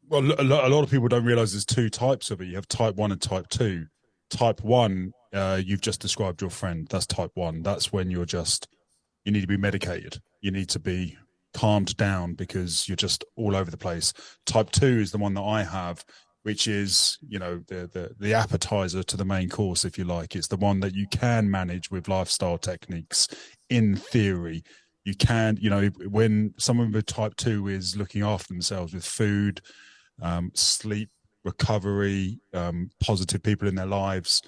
Well, a lot of people don't realize there's two types of it. You have type 1 and type 2. Type 1, you've just described your friend. That's type 1. That's when you need to be medicated. You need to be calmed down because you're just all over the place. Type 2 is the one that I have, which is, the appetizer to the main course, if you like. It's the one that you can manage with lifestyle techniques in theory. You can, when someone with type 2 is looking after themselves with food, sleep, recovery, positive people in their lives,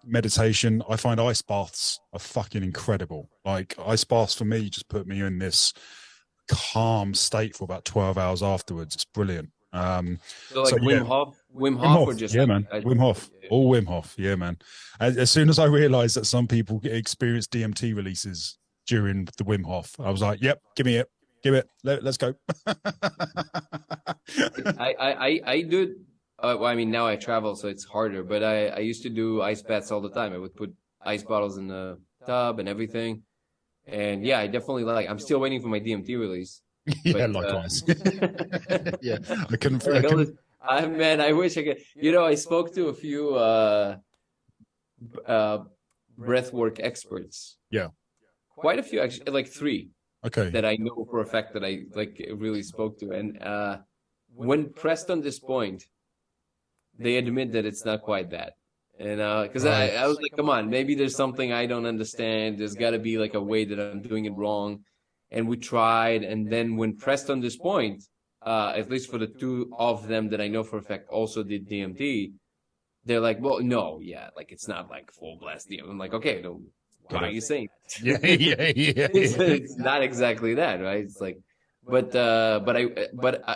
meditation. I find ice baths are fucking incredible. Like ice baths for me just put me in this calm state for about 12 hours afterwards. It's brilliant. So So like yeah, Wim Wim Hof, or Hof, just yeah, like man. Wim Hof, all Wim Hof, yeah, man. As soon as I realized that some people experience DMT releases during the Wim Hof, I was like, yep, give me it. Give it. Let's go. I do. Well, I mean, now I travel, so it's harder. But I used to do ice baths all the time. I would put ice bottles in the tub and everything. And yeah, I definitely like. I'm still waiting for my DMT release. Yeah, But likewise. Yeah, I couldn't. I like all couldn't. this, man, I wish I could. I spoke to a few uh breathwork experts. Yeah. Quite a few, actually, like three Okay. that I know for a fact that I like really spoke to. And when pressed on this point, they admit that it's not quite that. And because Right. I was like, come on, maybe there's something I don't understand. There's got to be like a way that I'm doing it wrong. And we tried. And then when pressed on this point, at least for the two of them that I know for a fact also did DMT, they're like, well, no, yeah, like it's not like full blast DMT. I'm like, okay, no, Got why are it. you saying Yeah. that? Yeah. Yeah. Yeah. It's not exactly that, right? It's like, but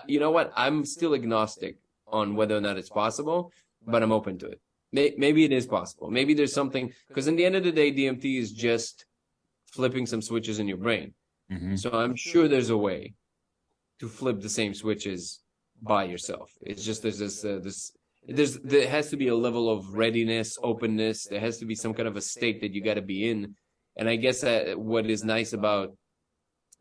you know what? I'm still agnostic on whether or not it's possible, but I'm open to it. Maybe it is possible. Maybe there's something, because in the end of the day, DMT is just flipping some switches in your brain. Hmm. So I'm sure there's a way to flip the same switches by yourself. It's just there has to be a level of readiness, openness. There has to be some kind of a state that you got to be in. And I guess what is nice about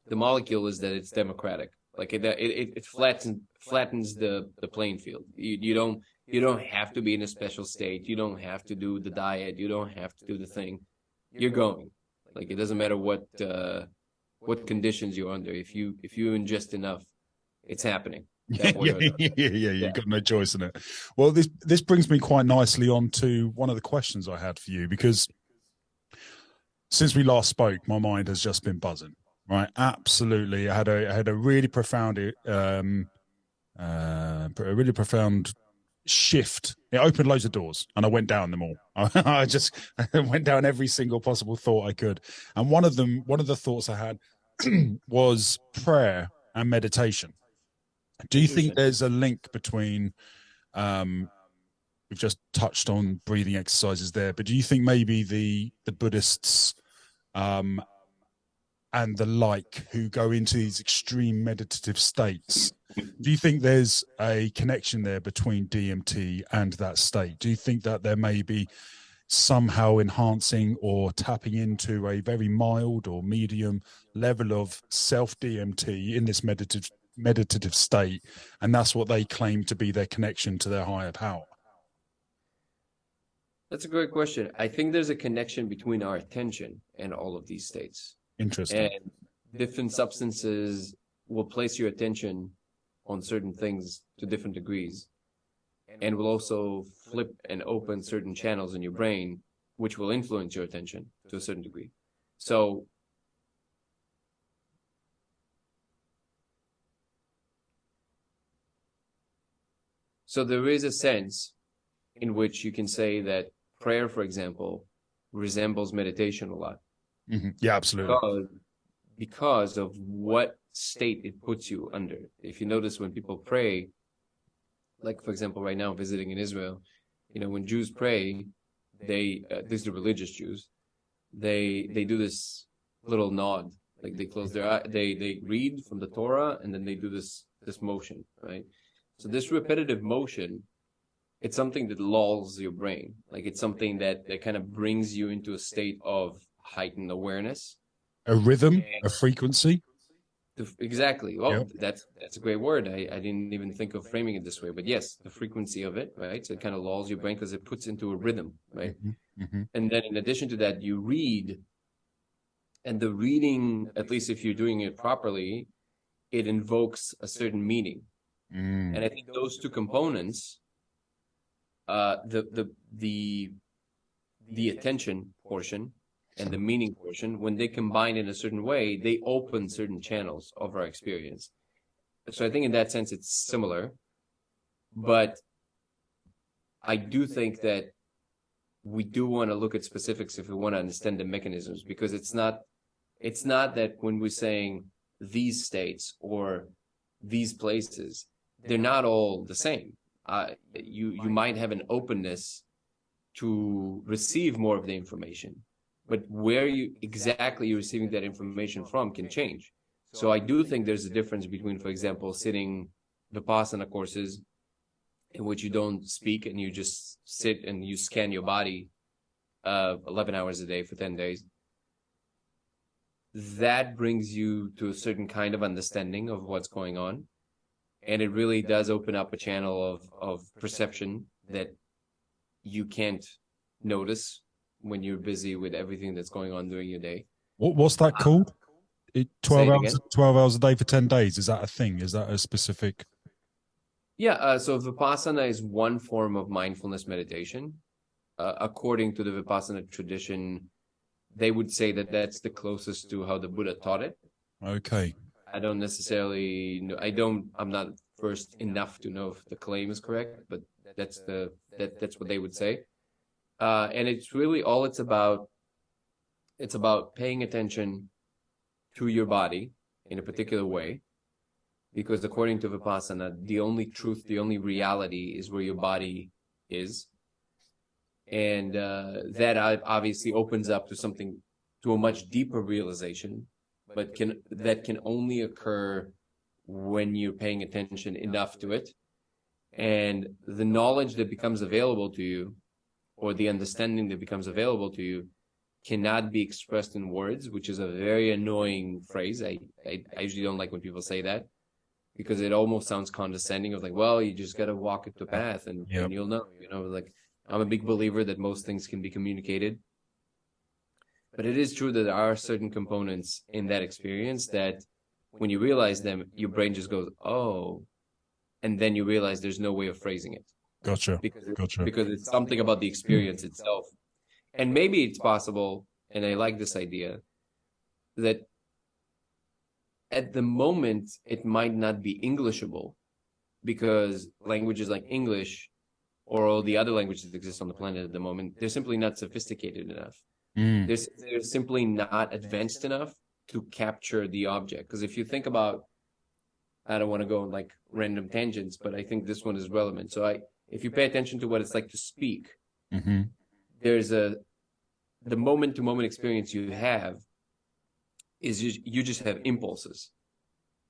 the molecule is that it's democratic. Like it flattens the playing field. You don't have to be in a special state. You don't have to do the diet. You don't have to do the thing. You're going. Like it doesn't matter what conditions you're under. If you ingest enough, it's happening Yeah, that way yeah, or another. yeah. Yeah. You've got no choice in it. Well, this brings me quite nicely on to one of the questions I had for you, because since we last spoke, my mind has just been buzzing. Right, absolutely. I had a really profound a really profound shift. It opened loads of doors, and I went down them all. I just went down every single possible thought I could, and one of the thoughts I had was prayer and meditation. Do you think Interesting. there's a link between um, we've just touched on breathing exercises there, but do you think maybe the Buddhists um, and the like who go into these extreme meditative states, do you think there's a connection there between DMT and that state? Do you think that there may be somehow enhancing or tapping into a very mild or medium level of self DMT in this meditative state, and that's what they claim to be their connection to their higher power? That's a great question. I think there's a connection between our attention and all of these states. Interesting. And different substances will place your attention on certain things to different degrees, and will also flip and open certain channels in your brain, which will influence your attention to a certain degree. So there is a sense in which you can say that prayer, for example, resembles meditation a lot. Mm-hmm. Yeah, absolutely. Because of what state it puts you under. If you notice, when people pray, like for example, right now visiting in Israel, when Jews pray, they these are religious Jews, they do this little nod, like they close their eye, they read from the Torah, and then they do this motion, right? So this repetitive motion, it's something that lulls your brain. Like it's something that kind of brings you into a state of heightened awareness. A rhythm, a frequency. Exactly. Well, Yep. that's a great word. I didn't even think of framing it this way, but yes, the frequency of it, right? So it kind of lulls your brain because it puts into a rhythm, right? And then in addition to that, you read, and the reading, at least if you're doing it properly, it invokes a certain meaning. And I think those two components, the attention portion and the meaning portion, when they combine in a certain way, they open certain channels of our experience. So I think in that sense, it's similar. But I do think that we do want to look at specifics if we want to understand the mechanisms, because it's not that when we're saying these states or these places, they're not all the same. You might have an openness to receive more of the information, but where exactly you're receiving that information from can change. So I do think there's a difference between, for example, sitting Vipassana courses in which you don't speak and you just sit and you scan your body 11 hours a day for 10 days. That brings you to a certain kind of understanding of what's going on. And it really does open up a channel of perception that you can't notice when you're busy with everything that's going on during your day. What's that called? 12 hours a day for 10 days. Is that a thing? Is that a specific? Yeah. So Vipassana is one form of mindfulness meditation. According to the Vipassana tradition, they would say that that's the closest to how the Buddha taught it. Okay. I don't necessarily know. I'm not versed enough to know if the claim is correct, but that's what they would say. And it's really all it's about. It's about paying attention to your body in a particular way, because according to Vipassana, the only truth, the only reality is where your body is. And that obviously opens up to a much deeper realization, but that can only occur when you're paying attention enough to it. And the knowledge that becomes available to you, or the understanding that becomes available to you, cannot be expressed in words, which is a very annoying phrase. I usually don't like when people say that, because it almost sounds condescending, of like, well, you just got to walk it the path and you'll know, like, I'm a big believer that most things can be communicated. But it is true that there are certain components in that experience that when you realize them, your brain just goes, oh, and then you realize there's no way of phrasing it. Gotcha. Because it's something about the experience itself. And maybe it's possible, and I like this idea, that at the moment it might not be Englishable, because languages like English or all the other languages that exist on the planet at the moment, they're simply not sophisticated enough. They're simply not advanced enough to capture the object. Because if you think about, I don't want to go on like random tangents, but I think this one is relevant. So if you pay attention to what it's like to speak, there's the moment-to-moment experience you have is you just have impulses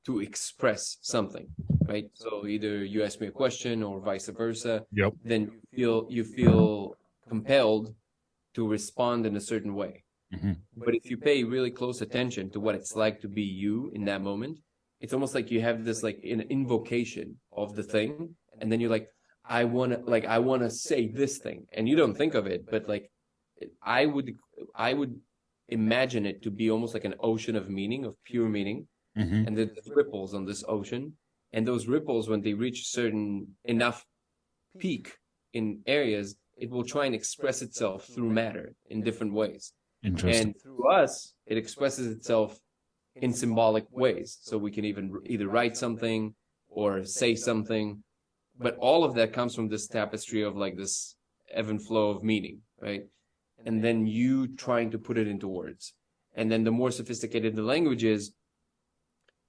to express something, right? So either you ask me a question or vice versa. Yep. Then you feel compelled to respond in a certain way. But if you pay really close attention to what it's like to be you in that moment, it's almost like you have this like an invocation of the thing, and then you're like, I want to say this thing, and you don't think of it, but like I would imagine it to be almost like an ocean of meaning, of pure meaning. And there's ripples on this ocean, and those ripples, when they reach certain enough peak in areas, it will try and express itself through matter in different ways. Interesting. And through us, it expresses itself in symbolic ways. So we can either write something or say something, but all of that comes from this tapestry of like this ebb and flow of meaning, right? And then you trying to put it into words. And then the more sophisticated the language is,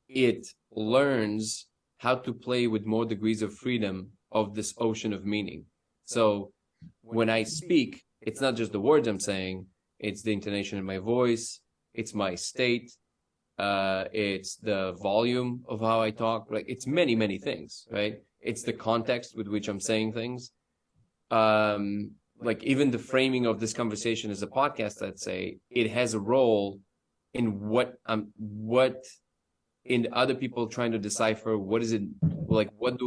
it learns how to play with more degrees of freedom of this ocean of meaning. So when I speak, it's not just the words I'm saying, it's the intonation in my voice, it's my state, it's the volume of how I talk, like it's many, many things, right? It's the context with which I'm saying things. Like even the framing of this conversation as a podcast, let's say, it has a role in what in other people trying to decipher what is it, like, what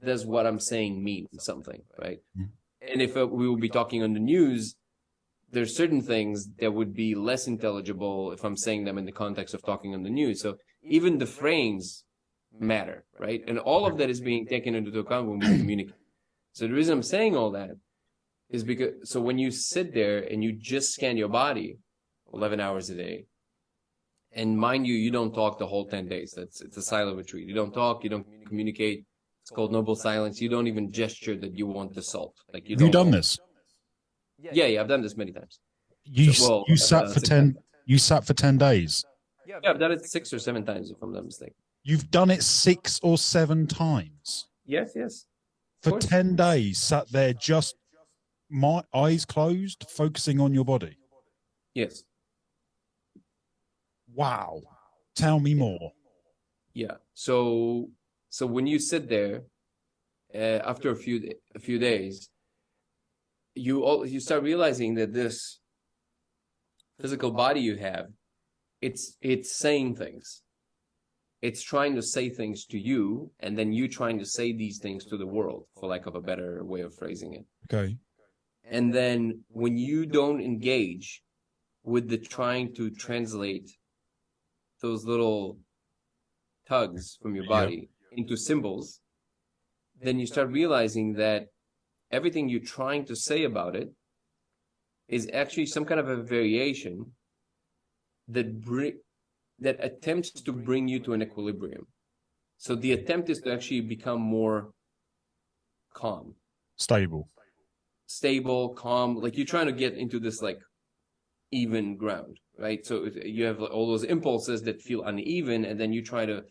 does what I'm saying mean something, right? And if we will be talking on the news, there's certain things that would be less intelligible if I'm saying them in the context of talking on the news. So even the frames matter, right? And all of that is being taken into account when we communicate. So the reason I'm saying all that is because, so when you sit there and you just scan your body 11 hours a day, and mind you, you don't talk the whole 10 days. It's a silent retreat. You don't talk, you don't communicate. It's called noble silence. You don't even gesture that you want the salt. Like, Have you done this? Yeah, I've done this many times. You sat for 10. You sat for 10 days. Yeah, I've done it 6 or 7 times, if I'm not mistaken. You've done it 6 or 7 times. Yes. For 10 days, sat there, just my eyes closed, focusing on your body. Yes. Wow. Tell me more. Yeah. So when you sit there, after a few days, you start realizing that this physical body you have, it's saying things. It's trying to say things to you, and then you trying to say these things to the world, for lack of a better way of phrasing it. Okay. And then when you don't engage with the trying to translate those little tugs from your body into symbols, then you start realizing that everything you're trying to say about it is actually some kind of a variation that attempts to bring you to an equilibrium. So the attempt is to actually become more calm. Stable, calm. Like, you're trying to get into this, like, even ground, right? So you have all those impulses that feel uneven, and then you try to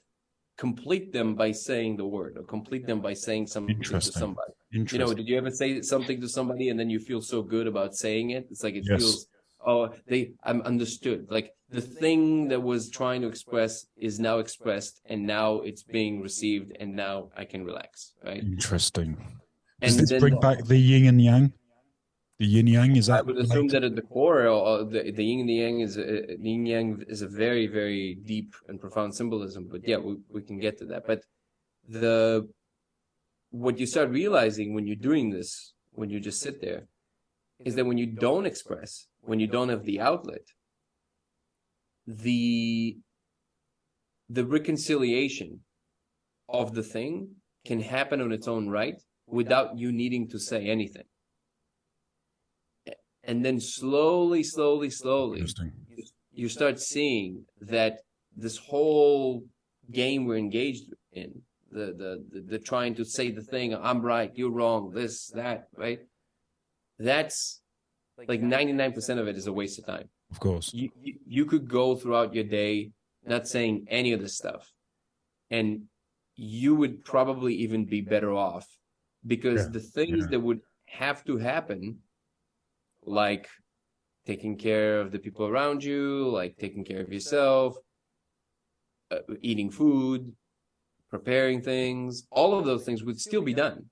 complete them by saying the word, or complete them by saying something to somebody. You know, did you ever say something to somebody and then you feel so good about saying it? It's like, it feels, I'm understood. Like, the thing that was trying to express is now expressed, and now it's being received, and now I can relax, right? Interesting. Does this bring back the yin and yang? The yin yang, is that? I would assume that at the core, the yin and the yang the yin yang is a very, very deep and profound symbolism. But yeah, we can get to that. But what you start realizing when you're doing this, when you just sit there, is that when you don't express, when you don't have the outlet, the reconciliation of the thing can happen on its own right without you needing to say anything. And then slowly, you start seeing that this whole game we're engaged in, the trying to say the thing, I'm right, you're wrong, this, that, right? That's like 99% of it is a waste of time. Of course. You could go throughout your day not saying any of this stuff, and you would probably even be better off, because the things that would have to happen, like taking care of the people around you, like taking care of yourself, eating food, preparing things, all of those things would still be done.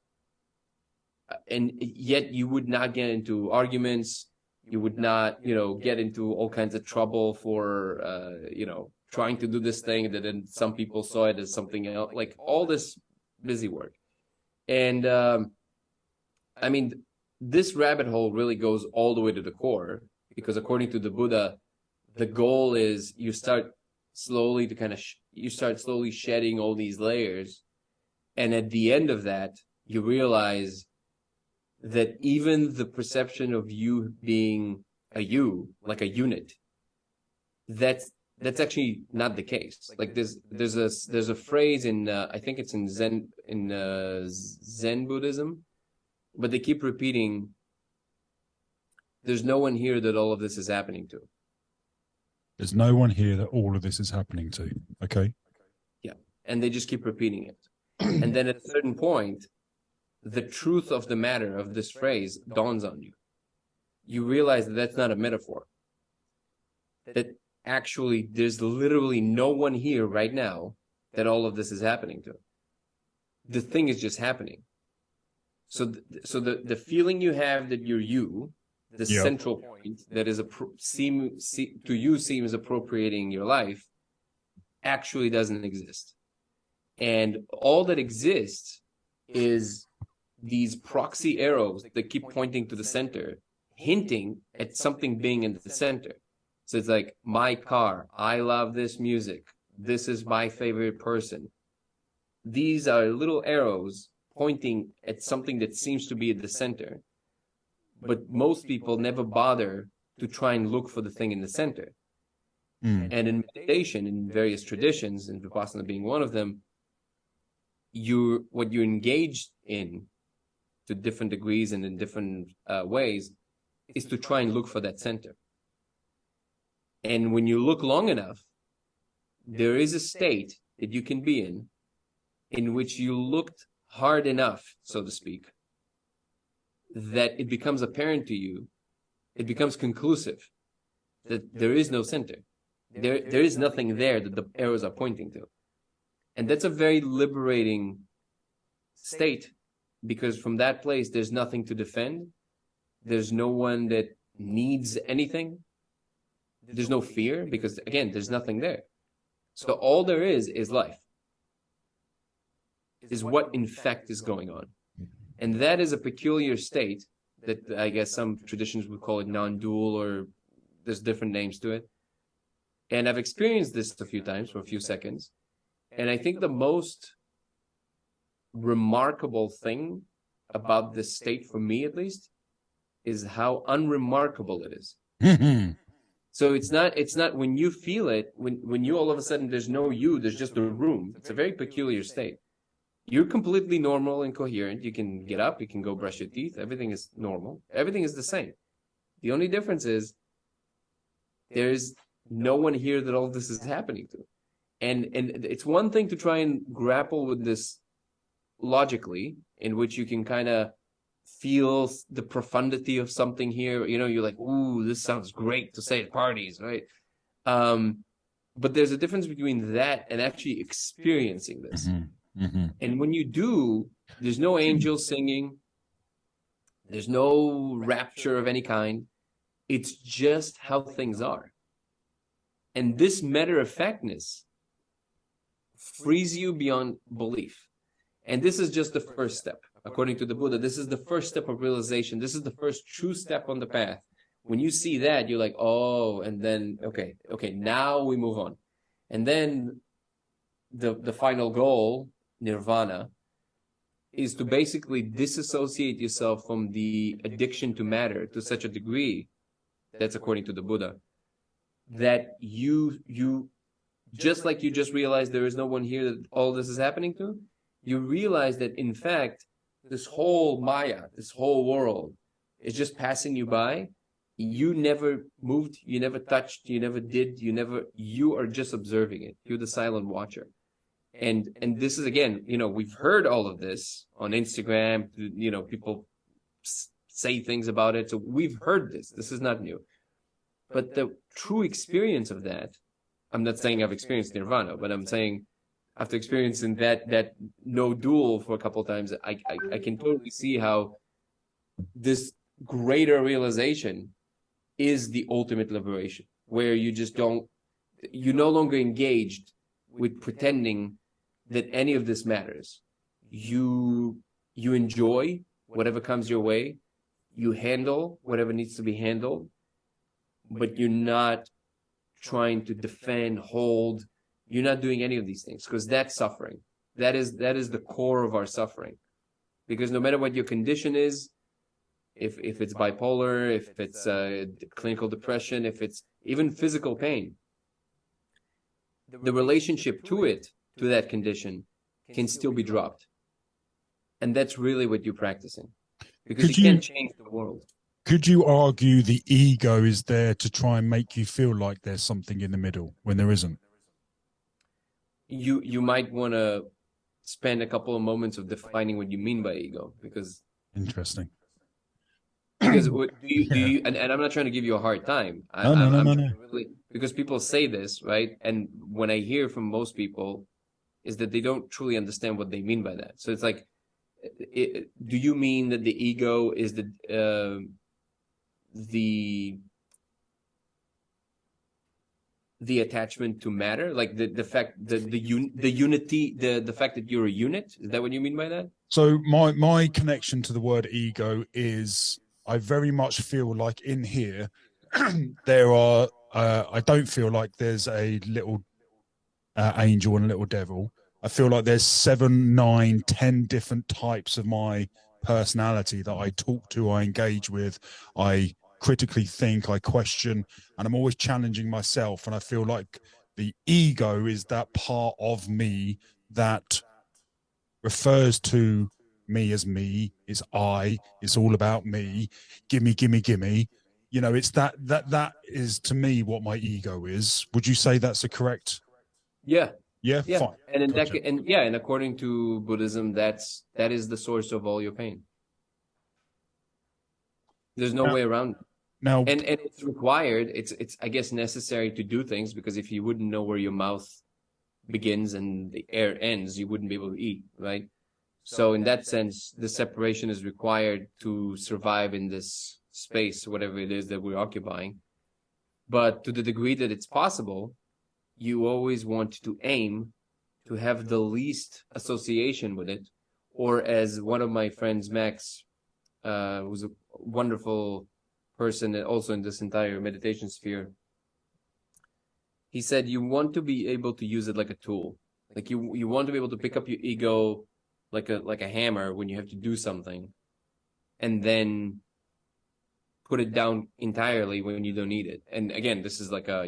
And yet you would not get into arguments. You would not, get into all kinds of trouble for, trying to do this thing that then some people saw it as something else, like all this busy work. And, I mean, this rabbit hole really goes all the way to the core, because according to the Buddha, the goal is you start slowly shedding all these layers. And at the end of that, you realize that even the perception of you being a you, like a unit, that's actually not the case. Like, there's a phrase in I think it's in Zen Buddhism, but they keep repeating, there's no one here that all of this is happening to. There's no one here that all of this is happening to. Okay. Yeah. And they just keep repeating it. And then at a certain point, the truth of the matter of this phrase dawns on you. You realize that that's not a metaphor. That actually there's literally no one here right now that all of this is happening to. The thing is just happening. So the feeling you have that you're you, the central point that is seems appropriating your life, actually doesn't exist. And all that exists is these proxy arrows that keep pointing to the center, hinting at something being in the center. So it's like, my car, I love this music, this is my favorite person. These are little arrows pointing at something that seems to be at the center. But most people never bother to try and look for the thing in the center. And in meditation, in various traditions, and Vipassana being one of them, what you're engaged in to different degrees and in different ways is to try and look for that center. And when you look long enough, there is a state that you can be in which you looked hard enough, so to speak, that it becomes apparent to you, it becomes conclusive that there is no center. There is nothing there that the arrows are pointing to. And that's a very liberating state, because from that place, there's nothing to defend. There's no one that needs anything. There's no fear, because again, there's nothing there. So all there is life, is what in fact is going on. And that is a peculiar state that I guess some traditions would call it non-dual, or there's different names to it. And I've experienced this a few times for a few seconds. And I think the most remarkable thing about this state, for me at least, is how unremarkable it is. So it's not when you feel it, when you all of a sudden, there's no you, there's just a room. It's a very peculiar state. You're completely normal and coherent. You can get up, you can go brush your teeth. Everything is normal. Everything is the same. The only difference is there's no one here that all this is happening to. And it's one thing to try and grapple with this logically, in which you can kind of feel the profundity of something here. You know, you're like, ooh, this sounds great to say at parties, right? But there's a difference between that and actually experiencing this. And when you do, there's no angels singing. There's no rapture of any kind. It's just how things are. And this matter-of-factness frees you beyond belief. And this is just the first step. According to the Buddha, this is the first step of realization. This is the first true step on the path. When you see that, you're like, oh, and then, okay, now we move on. And then the final goal, nirvana, is to basically disassociate yourself from the addiction to matter to such a degree, that's according to the Buddha, that you just like you just realized there is no one here that all this is happening to, you realize that in fact, this whole Maya, this whole world is just passing you by. You never moved, you never touched, you never did, you are just observing it. You're the silent watcher. And this is, again, we've heard all of this on Instagram, people say things about it. So we've heard this. This is not new. But the true experience of that, I'm not saying I've experienced nirvana, but I'm saying after experiencing that no dual for a couple of times, I can totally see how this greater realization is the ultimate liberation, where you're no longer engaged with pretending that any of this matters. You enjoy whatever comes your way, you handle whatever needs to be handled, but you're not trying to defend, hold. You're not doing any of these things, because that's suffering. That is the core of our suffering. Because no matter what your condition is, if it's bipolar, if it's clinical depression, if it's even physical pain, the relationship to that condition can still be dropped. And that's really what you're practicing. Because you can't change the world. Could you argue the ego is there to try and make you feel like there's something in the middle when there isn't? You might want to spend a couple of moments of defining what you mean by ego, because interesting. Because do you and I'm not trying to give you a hard time. No. Really, because people say this, right? And when I hear from most people is that they don't truly understand what they mean by that. So it's like, do you mean that the ego is the the attachment to matter, like the fact the unity, the fact that you're a unit. Is that what you mean by that? So my connection to the word ego is, I very much feel like in here there are I don't feel like there's a little angel and a little devil. I feel like there's 7, 9, 10 different types of my personality that I talk to, I engage with, I critically think, I question, and I'm always challenging myself. And I feel like the ego is that part of me that refers to me as me, is I, it's all about me, gimme, gimme, gimme. You know, it's that is to me what my ego is. Would you say that's a correct? Yeah. Yeah. Fine. And in Gotcha. and according to Buddhism, that is the source of all your pain. There's no way around it. Now, and it's required. It's I guess necessary to do things, because if you wouldn't know where your mouth begins and the air ends, you wouldn't be able to eat, right? So in that sense, the separation is required to survive in this space, whatever it is that we're occupying. But to the degree that it's possible, you always want to aim to have the least association with it. Or as one of my friends, Max, who's a wonderful person also in this entire meditation sphere, he said, you want to be able to use it like a tool. Like you want to be able to pick up your ego like a hammer when you have to do something, and then put it down entirely when you don't need it. And again, this is like a,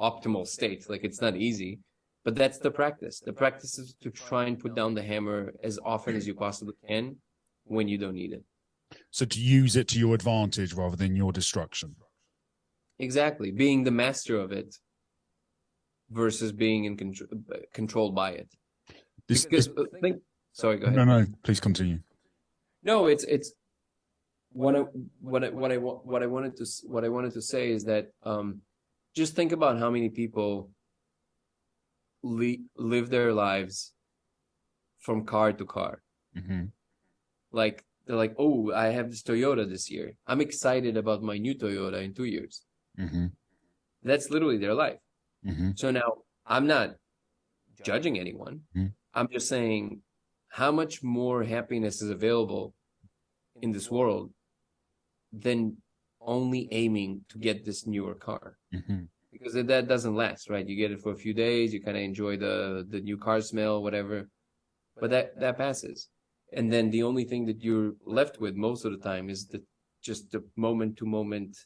optimal state. Like, it's not easy, but that's the practice. The practice is to try and put down the hammer as often as you possibly can when you don't need it. So to use it to your advantage rather than your destruction. Exactly. Being the master of it versus being controlled by it. Sorry, go ahead. No, please continue. No, it's what I wanted to say is that just think about how many people live their lives from car to car. Mm-hmm. Like, they're like, oh, I have this Toyota this year. I'm excited about my new Toyota in 2 years. Mm-hmm. That's literally their life. Mm-hmm. So now, I'm not judging anyone. Mm-hmm. I'm just saying how much more happiness is available in this world than only aiming to get this newer car. Mm-hmm. Because that doesn't last, right? You get it for a few days, you kind of enjoy the new car smell, whatever, but that passes. And then the only thing that you're left with most of the time is just the moment to moment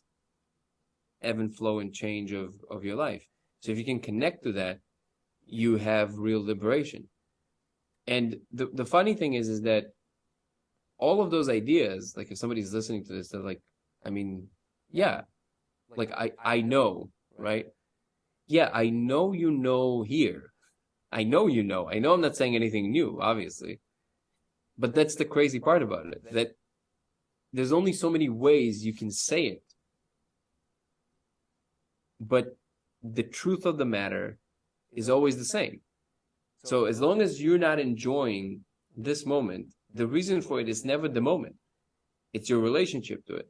ebb and flow and change of your life. So if you can connect to that, you have real liberation. And the funny thing is that all of those ideas, like if somebody's listening to this, they're like, I mean, yeah, like I know, right? Yeah, I know here. I know I'm not saying anything new, obviously. But that's the crazy part about it, that there's only so many ways you can say it. But the truth of the matter is always the same. So as long as you're not enjoying this moment, the reason for it is never the moment. It's your relationship to it.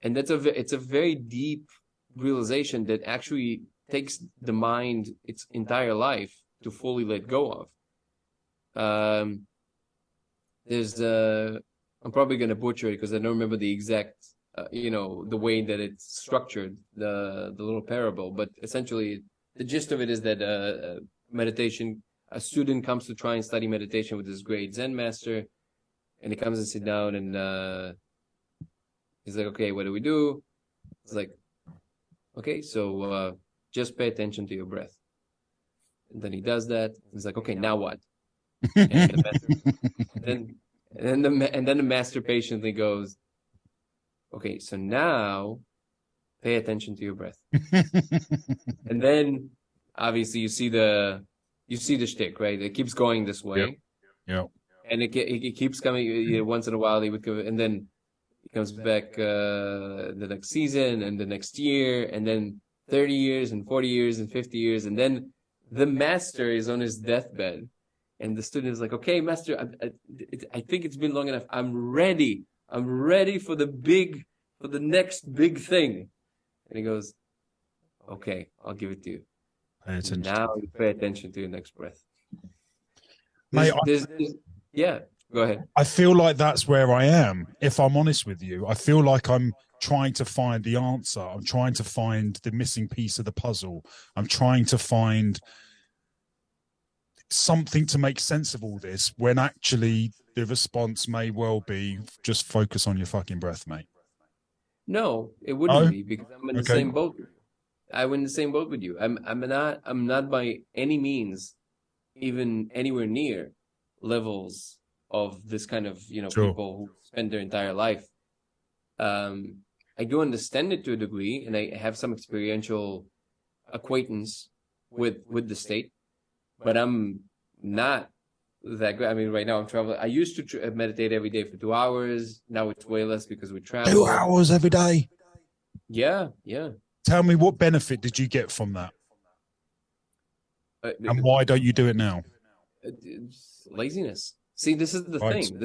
And it's a very deep realization that actually takes the mind its entire life to fully let go of. I'm probably going to butcher it because I don't remember the exact, the way that it's structured, the little parable. But essentially, the gist of it is that meditation, a student comes to try and study meditation with his great Zen master, and he comes and sit down, and he's like, okay, what do we do? It's like, okay, so just pay attention to your breath. And then he does that. He's like, okay, now what? And then the master patiently goes, okay, so now pay attention to your breath. And then obviously you see the shtick, right? It keeps going this way. Yeah. And it keeps coming. Once in a while he would come, and then he comes back the next season and the next year, and then 30 years and 40 years and 50 years, and then the master is on his deathbed. And the student is like, okay, master, I think it's been long enough. I'm ready for the next big thing. And he goes, Okay, I'll give it to you. Pay attention. Now you pay attention to your next breath. Mate, Yeah, go ahead. I feel like that's where I am. If I'm honest with you, I feel like I'm trying to find the answer. I'm trying to find the missing piece of the puzzle. I'm trying to find something to make sense of all this, when actually the response may well be just focus on your fucking breath, mate. No, it wouldn't be, because I'm in the Okay. same boat. I'm in the same boat with you. I'm not by any means even anywhere near levels of this kind of, Sure. people who spend their entire life. I do understand it to a degree, and I have some experiential acquaintance with the state, but I'm not that good. I mean, right now I'm traveling. I used to meditate every day for 2 hours. Now it's way less because we travel. 2 hours every day. Yeah. Tell me, what benefit did you get from that? And why don't you do it now? It's laziness. See, this is the Right. thing.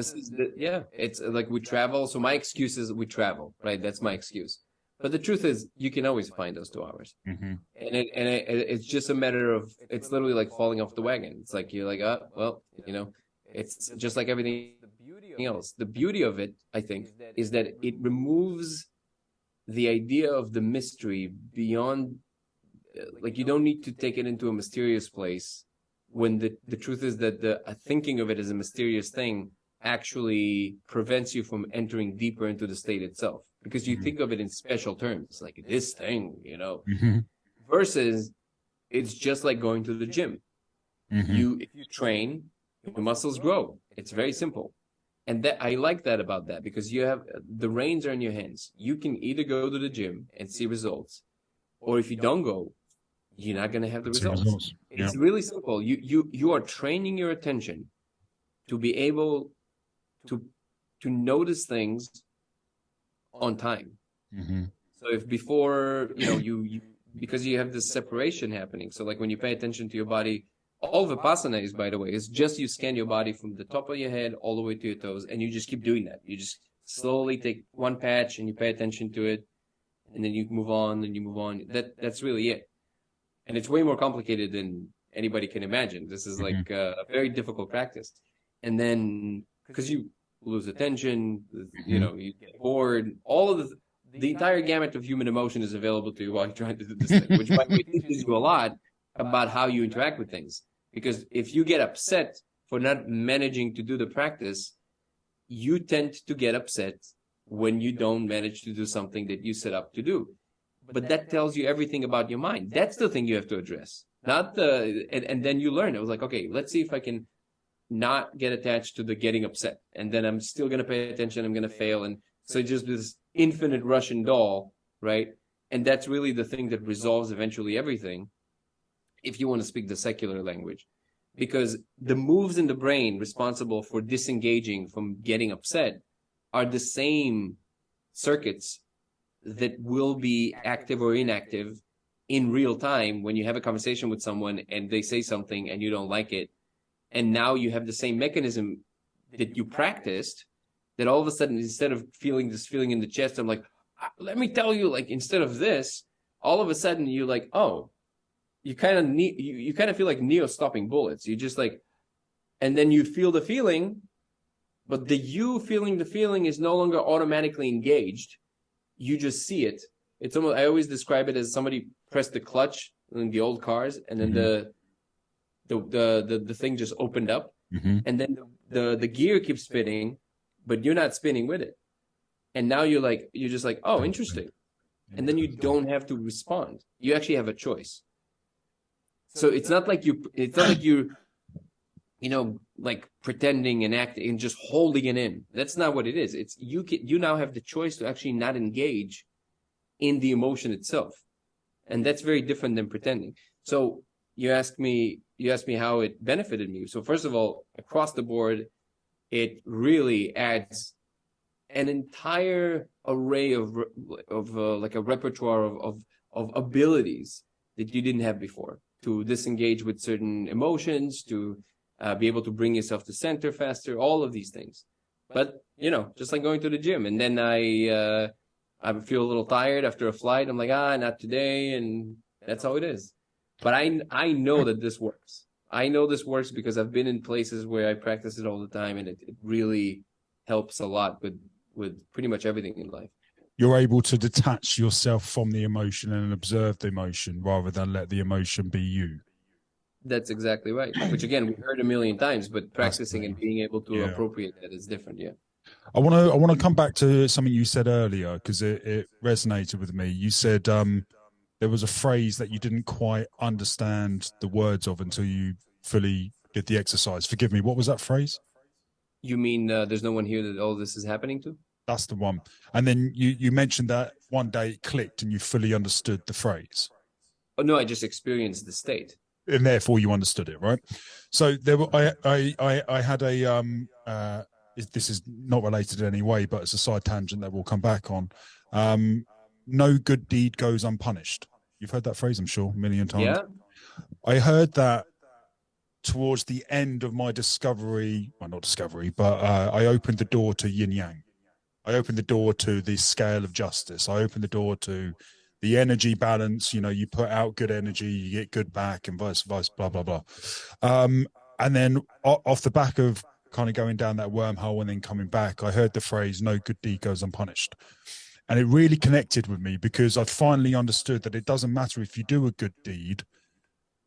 It's like we travel. So my excuse is we travel, right? That's my excuse. But the truth is, you can always find those 2 hours. Mm-hmm. And it's just a matter of, it's literally like falling off the wagon. It's like, you're like, oh, well, it's just like everything else. The beauty of it, I think, is that it removes the idea of the mystery beyond, like, you don't need to take it into a mysterious place, when the truth is that the thinking of it as a mysterious thing actually prevents you from entering deeper into the state itself, because you think of it in special terms, like this thing, Mm-hmm. versus it's just like going to the gym. Mm-hmm. If you train, your muscles grow. It's very simple. And that, I like that about that, because you have the reins are in your hands. You can either go to the gym and see results, or if you don't go, you're not going to have the results. It's really simple. You are training your attention to be able to notice things on time. Mm-hmm. So if before, you because you have this separation happening. So like when you pay attention to your body, all Vipassana is, by the way, is just you scan your body from the top of your head all the way to your toes, and you just keep doing that. You just slowly take one patch and you pay attention to it, and then you move on, and you move on. That's really it. And it's way more complicated than anybody can imagine. This is like a very difficult practice. And then, because you lose attention, you get bored, all of the entire gamut of human emotion is available to you while you're trying to do this thing, which, by the way, teaches you a lot about how you interact with things. Because if you get upset for not managing to do the practice, you tend to get upset when you don't manage to do something that you set up to do. But that tells you everything about your mind. That's the thing you have to address. And then you learn. It was like, okay, let's see if I can not get attached to the getting upset. And then I'm still going to pay attention. I'm going to fail. And so just this infinite Russian doll, right? And that's really the thing that resolves eventually everything, if you want to speak the secular language. Because the moves in the brain responsible for disengaging from getting upset are the same circuits that will be active or inactive in real time when you have a conversation with someone and they say something and you don't like it. And now you have the same mechanism that you practiced, that all of a sudden, instead of feeling this feeling in the chest, I'm like, let me tell you, like, instead of this, all of a sudden you're like, oh, you kind of feel like Neo stopping bullets. You just like, and then you feel the feeling, but the you feeling the feeling is no longer automatically engaged. You just see it. It's almost, I always describe it as somebody pressed the clutch in the old cars, and then the thing just opened up, and then the gear keeps spinning, but you're not spinning with it. And now you're just like, oh, interesting. And then you don't have to respond. You actually have a choice. So it's not like you're like pretending and acting and just holding it in. That's not what it is. It's you now have the choice to actually not engage in the emotion itself. And that's very different than pretending. So you asked me how it benefited me. So first of all, across the board, it really adds an entire array of like a repertoire of abilities that you didn't have before, to disengage with certain emotions, to be able to bring yourself to center faster, all of these things. But, just like going to the gym. And then I feel a little tired after a flight. I'm like, not today. And That's how it is. But I know that this works. I know this works because I've been in places where I practice it all the time, and it really helps a lot with pretty much everything in life. You're able to detach yourself from the emotion and observe the emotion rather than let the emotion be you. That's exactly right. Which again, we've heard a million times, but practicing and being able to appropriate that is different. Yeah. I want to come back to something you said earlier because it resonated with me. You said there was a phrase that you didn't quite understand the words of until you fully did the exercise. Forgive me. What was that phrase? You mean there's no one here that all this is happening to? That's the one. And then you mentioned that one day it clicked and you fully understood the phrase. Oh no, I just experienced the state. And therefore you understood it, right? So there were, I had a this is not related in any way, but it's a side tangent that we'll come back on. No good deed goes unpunished. You've heard that phrase, I'm sure, a million times. Yeah. I heard that towards the end of my discovery, well, not discovery, but I opened the door to yin yang. I opened the door to the scale of justice. I opened the door to the energy balance. You know, you put out good energy, you get good back, and vice versa, blah, blah, blah. And then off the back of kind of going down that wormhole and then coming back, I heard the phrase, no good deed goes unpunished. And it really connected with me because I finally understood that it doesn't matter if you do a good deed,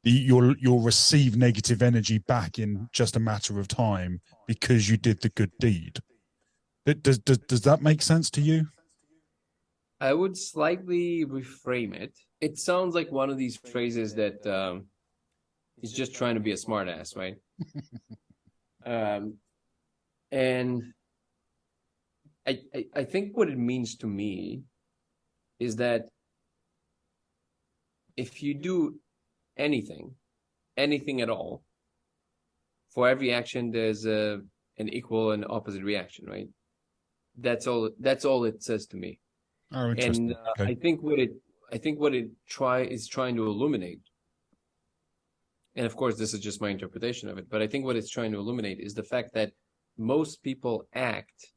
you'll receive negative energy back in just a matter of time because you did the good deed. Does that make sense to you? I would slightly reframe it. It sounds like one of these phrases that is just trying to be a smart ass, right? And I think what it means to me is that if you do anything at all, for every action there's an equal and opposite reaction, right? That's all it says to me. Oh, interesting. And okay. I think what it is trying to illuminate, and of course this is just my interpretation of it, but I think what it's trying to illuminate is the fact that most people act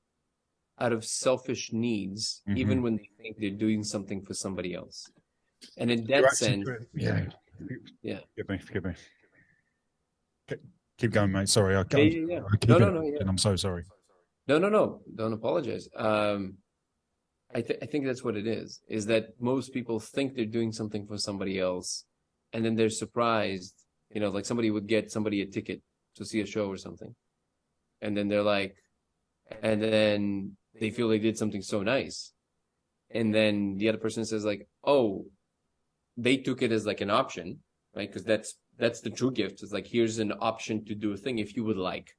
out of selfish needs, even when they think they're doing something for somebody else. And in that sense, yeah. Forgive me. Keep going, mate. Sorry, I keep No. I'm so sorry. No. Don't apologize. I think that's what it is that most people think they're doing something for somebody else, and then they're surprised. You know, like somebody would get somebody a ticket to see a show or something, and then they're like, and then they feel they did something so nice, and then the other person says like, oh, they took it as like an option, right? Because that's the true gift. It's like, here's an option to do a thing if you would like.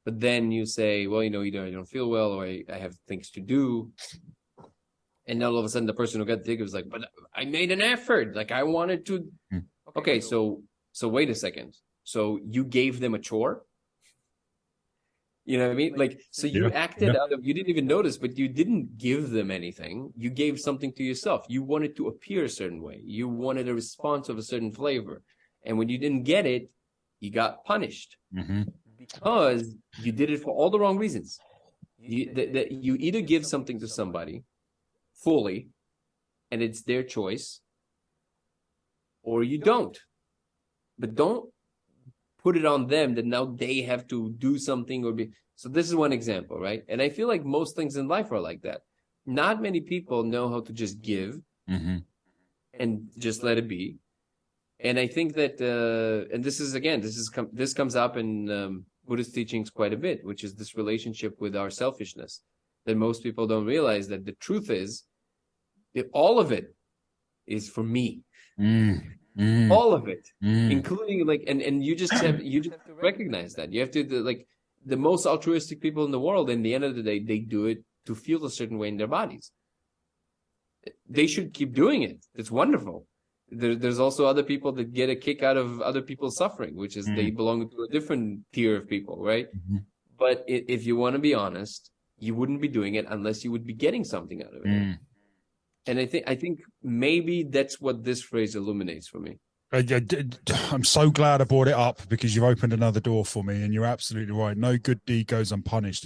But then you say, well, you know, either I don't feel well or I have things to do. And then all of a sudden the person who got the ticket was like, but I made an effort. Like I wanted to. Okay, so wait a second. So you gave them a chore? You know what I mean? Like, so you acted out of, you didn't even notice, but you didn't give them anything. You gave something to yourself. You wanted to appear a certain way. You wanted a response of a certain flavor. And when you didn't get it, you got punished. Because you did it for all the wrong reasons. You either give something to somebody fully, and it's their choice, or you don't. But don't put it on them that now they have to do something or be. So this is one example, right? And I feel like most things in life are like that. Not many people know how to just give and just let it be. And I think that, and this comes up in Buddhist teachings quite a bit, which is this relationship with our selfishness, that most people don't realize that the truth is that all of it is for me. All of it, including like, and you just have to recognize that. You have to, like, the most altruistic people in the world, in the end of the day, they do it to feel a certain way in their bodies. They should keep doing it. It's wonderful. There's also other people that get a kick out of other people's suffering, which is they belong to a different tier of people, right? But if you want to be honest, you wouldn't be doing it unless you would be getting something out of it. And I think maybe that's what this phrase illuminates for me. I'm so glad I brought it up because you've opened another door for me, and you're absolutely right. No good deed goes unpunished.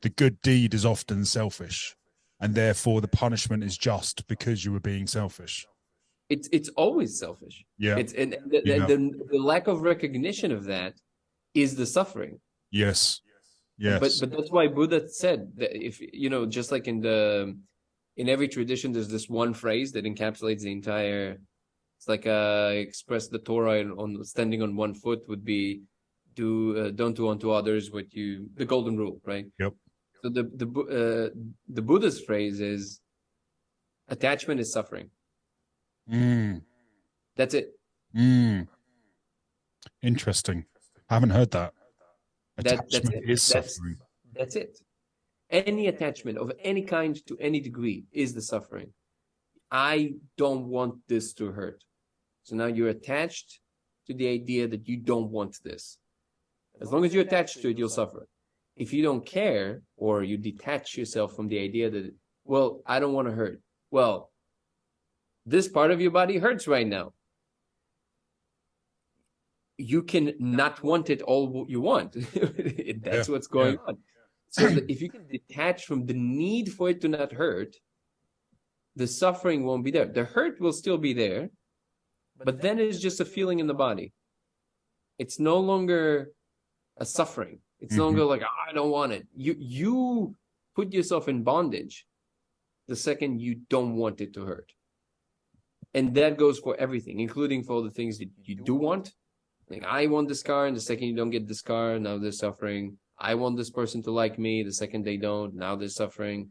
The good deed is often selfish, and therefore the punishment is just because you were being selfish. It's always selfish. Yeah. It's and Yeah. the lack of recognition of that is the suffering. Yes. Yes. But that's why Buddha said that, if just like in every tradition, there's this one phrase that encapsulates the entire. It's like express the Torah on standing on one foot would be don't do unto others what you, the golden rule, right? Yep. So the Buddha's phrase is attachment is suffering. That's it. Interesting. I haven't heard that. Attachment is suffering. That's it. Any attachment of any kind to any degree is the suffering. I don't want this to hurt. So now you're attached to the idea that you don't want this. As long as you're attached to it, you'll suffer. If you don't care, or you detach yourself from the idea that, well, I don't want to hurt. Well, this part of your body hurts right now. You can not want it all you want. That's what's going on. So if you can detach from the need for it to not hurt, the suffering won't be there. The hurt will still be there, but then it's just a feeling in the body. It's no longer a suffering. It's no longer like, I don't want it. You put yourself in bondage the second you don't want it to hurt. And that goes for everything, including for all the things that you do want. Like, I want this car, and the second you don't get this car, now they're suffering. I want this person to like me, the second they don't, now they're suffering.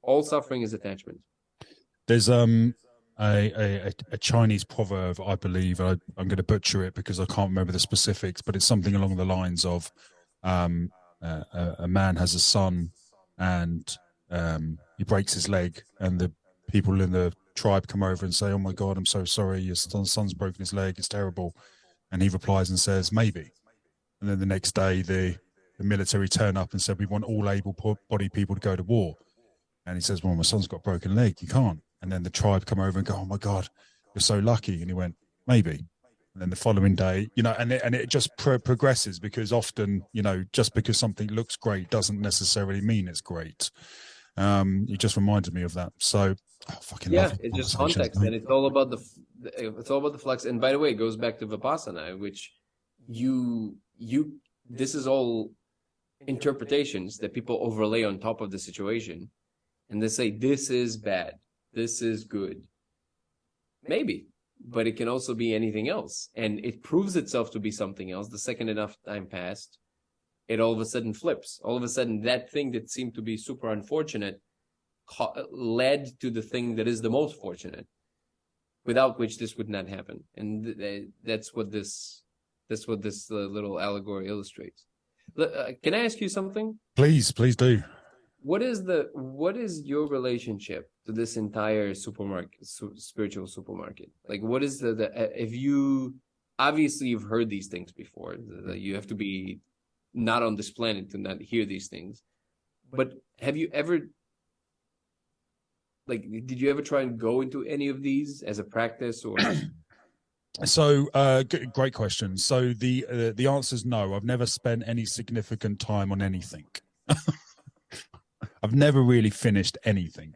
All suffering is attachment. There's a Chinese proverb, I believe, and I'm going to butcher it because I can't remember the specifics, but it's something along the lines of a man has a son, and he breaks his leg, and the people in the tribe come over and say, "Oh my God, I'm so sorry, your son's broken his leg, it's terrible." And he replies and says, "Maybe." And then the next day, the military turn up and said, "We want all able-bodied people to go to war." And he says, "Well, my son's got a broken leg, you can't." And then the tribe come over and go, "Oh my God, you're so lucky." And he went, "Maybe." And then the following day, and it just progresses, because often, just because something looks great doesn't necessarily mean it's great. You just reminded me of that. So, fucking love it's just context, and it's all about the flux. And by the way, it goes back to Vipassana, which this is all interpretations that people overlay on top of the situation, and they say this is bad, this is good. Maybe, but it can also be anything else, and it proves itself to be something else the second enough time passed. It all of a sudden flips. All of a sudden, that thing that seemed to be super unfortunate led to the thing that is the most fortunate, without which this would not happen. And that's what this little allegory illustrates. Can I ask you something? Please do. What is your relationship to this entire spiritual supermarket? Like, what is if you, obviously you've heard these things before, you have to be not on this planet to not hear these things, but have you ever, did you ever try and go into any of these as a practice, or? So, great question. So the answer is no. I've never spent any significant time on anything. I've never really finished anything.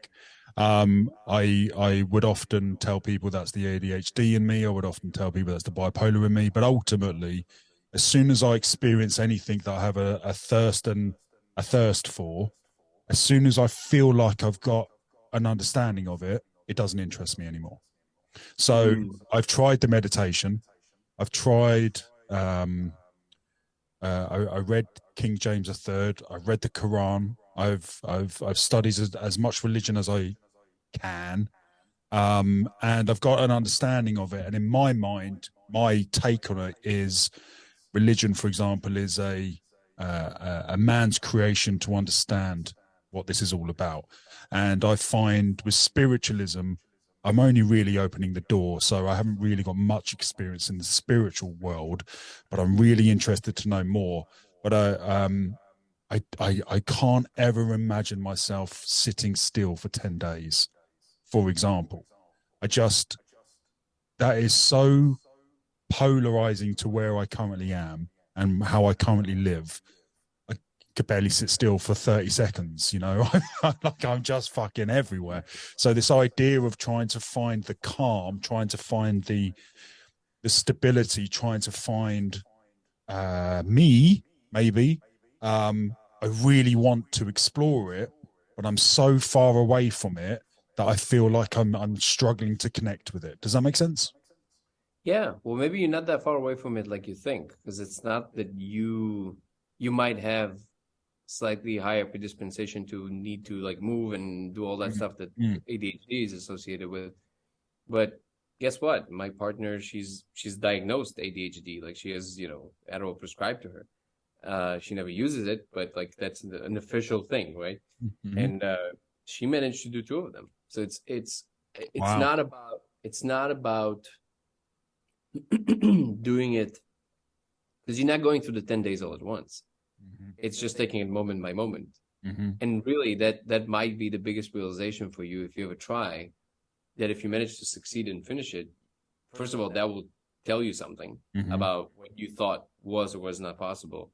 I would often tell people that's the ADHD in me. I would often tell people that's the bipolar in me. But ultimately, as soon as I experience anything that I have a thirst for, as soon as I feel like I've got an understanding of it, it doesn't interest me anymore. So I've tried the meditation. I've tried. I read King James III. I've read the Quran. I've studied as much religion as I can, and I've got an understanding of it. And in my mind, my take on it is, religion, for example, is a man's creation to understand what this is all about. And I find with spiritualism, I'm only really opening the door. So I haven't really got much experience in the spiritual world, but I'm really interested to know more. But I can't ever imagine myself sitting still for 10 days, for example. That is so polarizing to where I currently am and how I currently live. could barely sit still for 30 seconds, you know. Like I'm just fucking everywhere. So this idea of trying to find the calm, trying to find the stability, trying to find me, maybe. I really want to explore it, but I'm so far away from it that I feel like I'm struggling to connect with it. Does that make sense? Yeah, well, maybe you're not that far away from it like you think, because it's not that you might have slightly higher predisposition to need to like move and do all that stuff that ADHD is associated with. But guess what? My partner, she's diagnosed ADHD. Like she has, you know, Adderall prescribed to her. She never uses it, but like that's an official thing, right? Mm-hmm. And she managed to do 2 of them. So it's Wow. not about doing it because you're not going through the 10 days all at once. Mm-hmm. It's just taking it moment by moment. Mm-hmm. And really that might be the biggest realization for you if you ever try, that if you manage to succeed and finish it, first of all, that will tell you something about what you thought was or was not possible.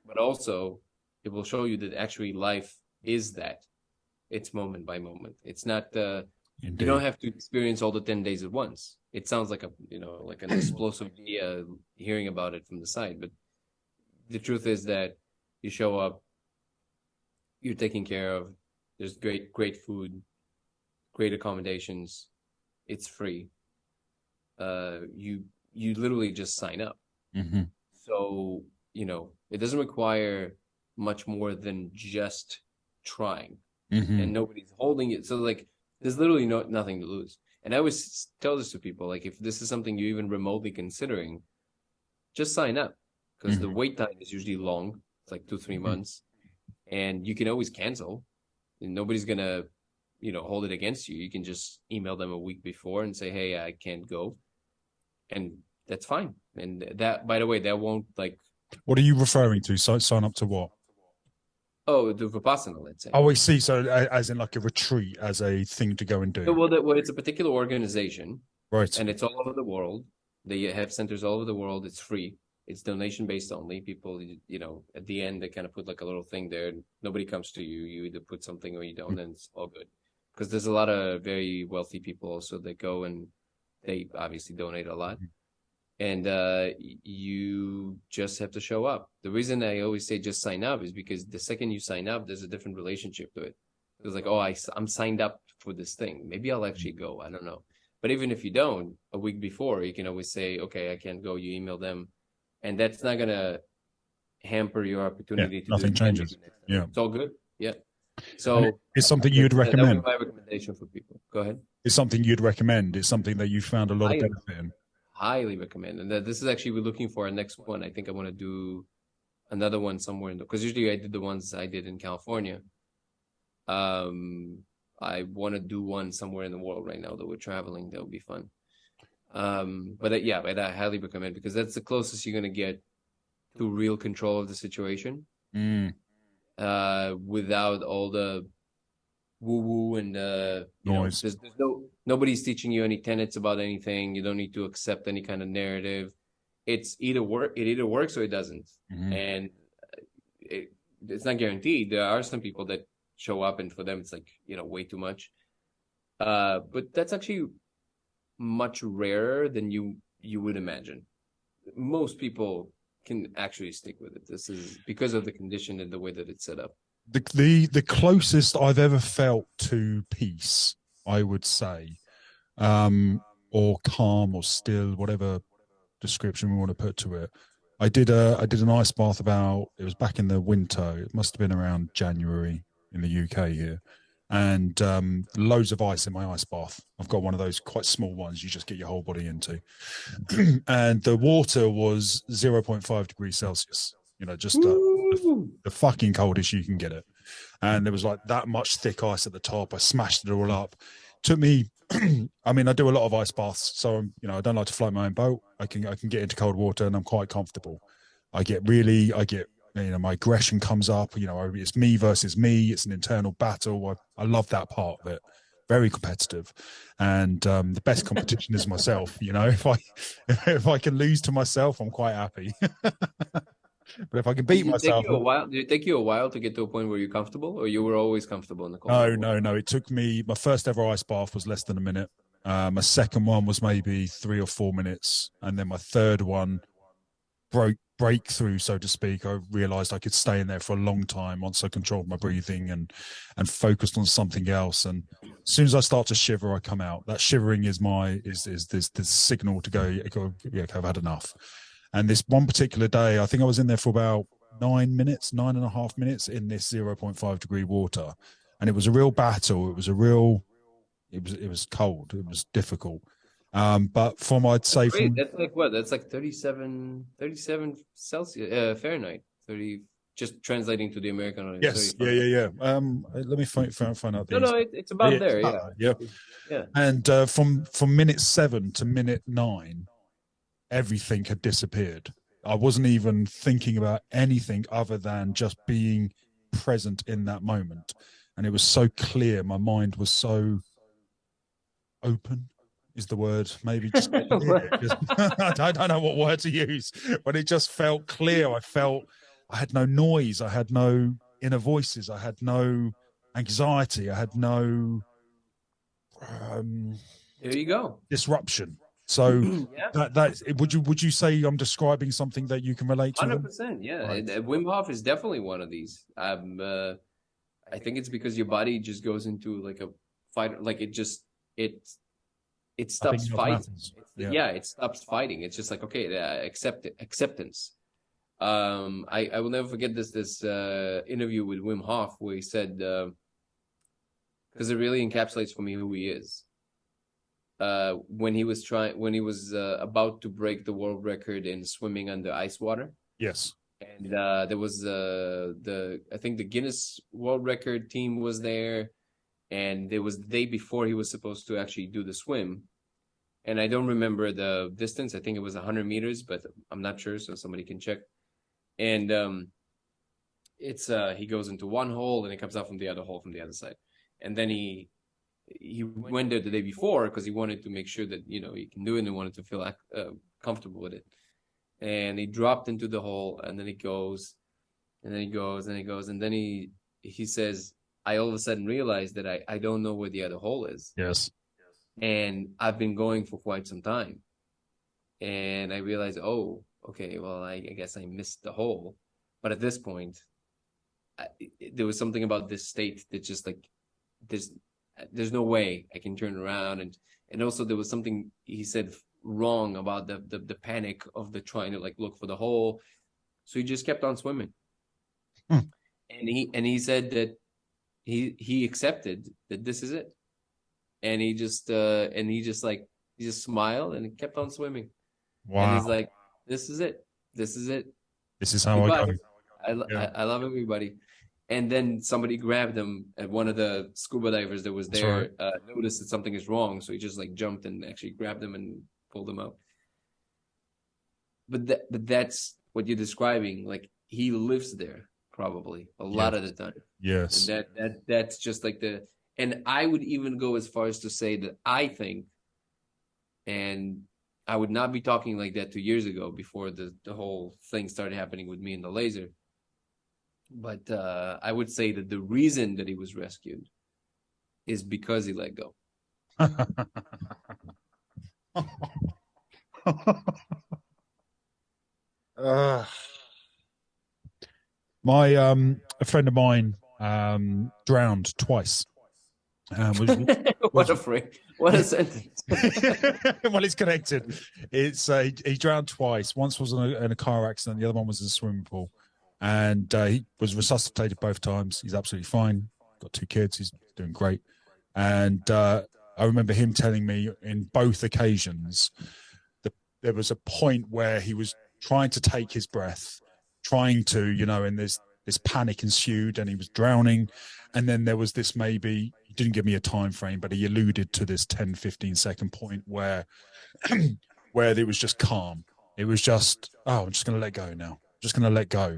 But also it will show you that actually life is that. It's moment by moment. It's not you don't have to experience all the 10 days at once. It sounds like like an explosive idea hearing about it from the side, but the truth is that you show up, you're taken care of, there's great food, great accommodations, it's free. You literally just sign up. So, it doesn't require much more than just trying. And nobody's holding it. So like there's literally nothing to lose. And I always tell this to people, like if this is something you're even remotely considering, just sign up, because the wait time is usually long. It's like 2-3 months, and you can always cancel, and nobody's gonna hold it against you. You can just email them a week before and say, hey, I can't go, and that's fine. And that, by the way, that won't like. What are you referring to? Sign up to what? Oh, the Vipassana, let's say. Oh, I see. So as in like a retreat, as a thing to go and do. Well, it's a particular organization. Right. And it's all over the world. They have centers all over the world. It's free. It's donation-based only. People, at the end, they kind of put like a little thing there. Nobody comes to you. You either put something or you don't, and it's all good. Because there's a lot of very wealthy people also that go, and they obviously donate a lot. And you just have to show up. The reason I always say just sign up is because the second you sign up, there's a different relationship to it. It's like, oh, I'm signed up for this thing. Maybe I'll actually go. I don't know. But even if you don't, a week before, you can always say, okay, I can't go. You email them. And that's not going to hamper your opportunity to nothing do changes. Yeah. It's all good. Yeah. So it's something you'd recommend. That would be my recommendation for people. Go ahead. It's something you'd recommend. It's something that you found a lot of benefit in. Highly recommend. And this is actually, we're looking for our next one. I think I want to do another one somewhere because usually I did the ones I did in California. I want to do one somewhere in the world right now that we're traveling. That would be fun. But I highly recommend, because that's the closest you're going to get to real control of the situation, without all the woo-woo and noise. There's nobody's teaching you any tenets about anything. You don't need to accept any kind of narrative. It either works or it doesn't, and it's not guaranteed. There are some people that show up and for them it's like way too much, but that's actually much rarer than you would imagine. Most people can actually stick with it. This is because of the condition and the way that it's set up. The closest I've ever felt to peace, I would say, or calm or still, whatever description we want to put to it. I did an ice bath it was back in the winter. It must have been around January in the UK here, and loads of ice in my ice bath. I've got one of those quite small ones you just get your whole body into, and the water was 0.5 degrees Celsius. Just the fucking coldest you can get it. And there was like that much thick ice at the top. I smashed it all up. Took me, I mean, I do a lot of ice baths, so I don't like to float my own boat. I can get into cold water and I'm quite comfortable. I get my aggression comes up. It's me versus me. It's an internal battle. I love that part of it. Very competitive, and the best competition is myself. If I can lose to myself, I'm quite happy. But if I can beat Did it take myself, you a while? Did it take you a while to get to a point where you're comfortable, or you were always comfortable in the cold no, water? no, no. It took me, my first ever ice bath was less than a minute. My second one was maybe 3 or 4 minutes. And then my third one breakthrough, so to speak. I realized I could stay in there for a long time once I controlled my breathing and focused on something else. And as soon as I start to shiver, I come out. That shivering is this signal to go, yeah, I've had enough. And this one particular day, I think I was in there for about 9 minutes, 9.5 minutes in this 0.5 degree water. And it was a real battle. It was cold. It was difficult. But I'd say that's like what? That's like 37 Celsius, Fahrenheit. 30, just translating to the American audience. Yes. Yeah. Let me find out. No, it's about there. Yeah. Yeah. And from minute 7 to minute 9, everything had disappeared. I wasn't even thinking about anything other than just being present in that moment. And it was so clear. My mind was so open is the word. Maybe just I don't know what word to use, but it just felt clear. I had no noise. I had no inner voices. I had no anxiety. I had no there you go, disruption. So that would you say I'm describing something that you can relate to? 100%. Yeah, right. Wim Hof is definitely one of these. I think it's because your body just goes into like a fight, like it stops fighting. It stops fighting. It's just like, okay, acceptance. I will never forget this interview with Wim Hof where he said, because it really encapsulates for me who he is. When he was about to break the world record in swimming under ice water. Yes. And there was I think the Guinness World Record team was there, and it was the day before he was supposed to actually do the swim. And I don't remember the distance. I think it was 100 meters, but I'm not sure, so somebody can check. And he goes into one hole and it comes out from the other hole from the other side. And then he went there the day before because he wanted to make sure that he can do it and wanted to feel comfortable with it. And he dropped into the hole, and then he goes, and then he goes, and he goes, and then he says, I all of a sudden realized that I don't know where the other hole is. Yes. And I've been going for quite some time. And I realized, oh, okay, well, I guess I missed the hole. But at this point, there was something about this state that just like, there's no way I can turn around. And also there was something he said wrong about the panic of the trying to like look for the hole. So he just kept on swimming. And he said that he accepted that this is it. And he just smiled and kept on swimming. Wow. And he's like, this is it. This is it. This is how I go. I love everybody. And then somebody grabbed him, and one of the scuba divers that was there noticed that something is wrong. So he just like jumped and actually grabbed him and pulled him out. But that's what you're describing. Like he lives there probably a lot of the time. Yes. And that's just like and I would even go as far as to say that I think, and I would not be talking like that 2 years ago before the whole thing started happening with me and the laser. But I would say that the reason that he was rescued is because he let go. A friend of mine drowned twice. What a sentence. Well, it's connected. He drowned twice. Once was in a car accident. The other one was in a swimming pool. And he was resuscitated both times. He's absolutely fine. Got 2 kids. He's doing great. And I remember him telling me in both occasions that there was a point where he was trying to take his breath, trying to, and this panic ensued and he was drowning. And then there was this he didn't give me a time frame, but he alluded to this 10, 15-second point where it was just calm. It was just, I'm just going to let go now. Just going to let go.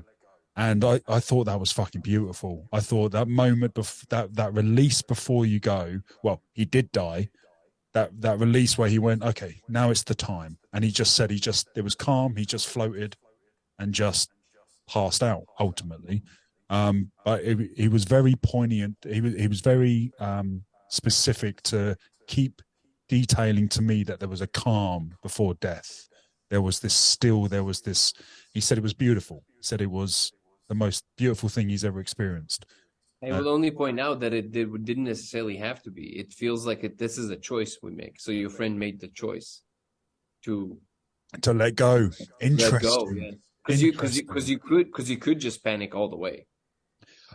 And I thought that was fucking beautiful. I thought that moment, that release before you go, well, he did die, that release where he went, okay, now it's the time. And he just said, it was calm. He just floated and just passed out ultimately. But he was very poignant. He was very specific to keep detailing to me that there was a calm before death. There was this still, there was this, he said it was beautiful. He said it was the most beautiful thing he's ever experienced. I will only point out that it didn't necessarily have to be. It feels like this is a choice we make. So your friend made the choice to let go. Interesting. Let go, yeah. Because you could just panic all the way.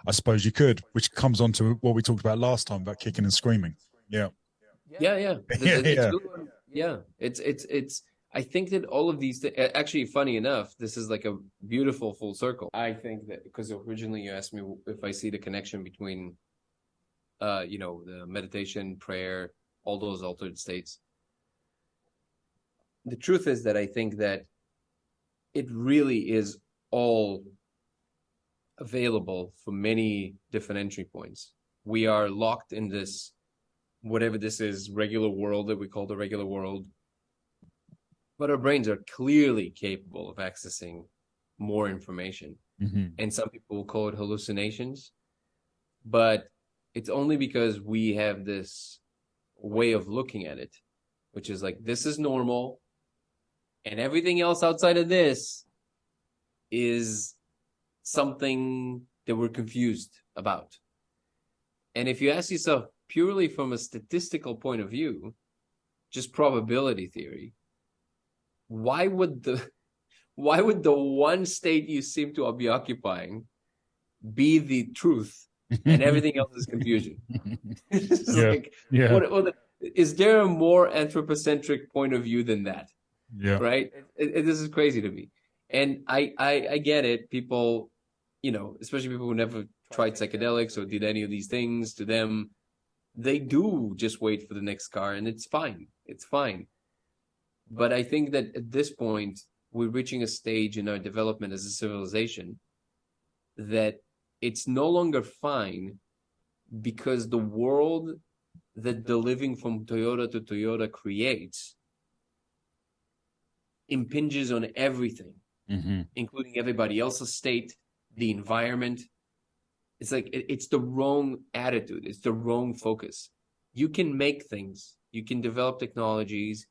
I suppose you could, which comes on to what we talked about last time about kicking and screaming. Yeah. Yeah. It's I think that all of these things, actually, funny enough, this is like a beautiful full circle. I think that because originally you asked me if I see the connection between, the meditation, prayer, all those altered states. The truth is that I think that it really is all available for many different entry points. We are locked in this, whatever this is, regular world that we call the regular world. But our brains are clearly capable of accessing more information. Mm-hmm. And some people will call it hallucinations. But it's only because we have this way of looking at it, which is like, this is normal. And everything else outside of this is something that we're confused about. And if you ask yourself purely from a statistical point of view, just probability theory, why would the one state you seem to be occupying be the truth and everything else is confusion? Is there a more anthropocentric point of view than that? Yeah. Right. This is crazy to me. And I get it. People, especially people who never tried psychedelics or did any of these things, to them, they do just wait for the next car, and it's fine. It's fine. But I think that at this point, we're reaching a stage in our development as a civilization that it's no longer fine because the world that the living from Toyota to Toyota creates impinges on everything, mm-hmm. including everybody else's state, the environment. It's like it's the wrong attitude. It's the wrong focus. You can make things. You can develop technologies.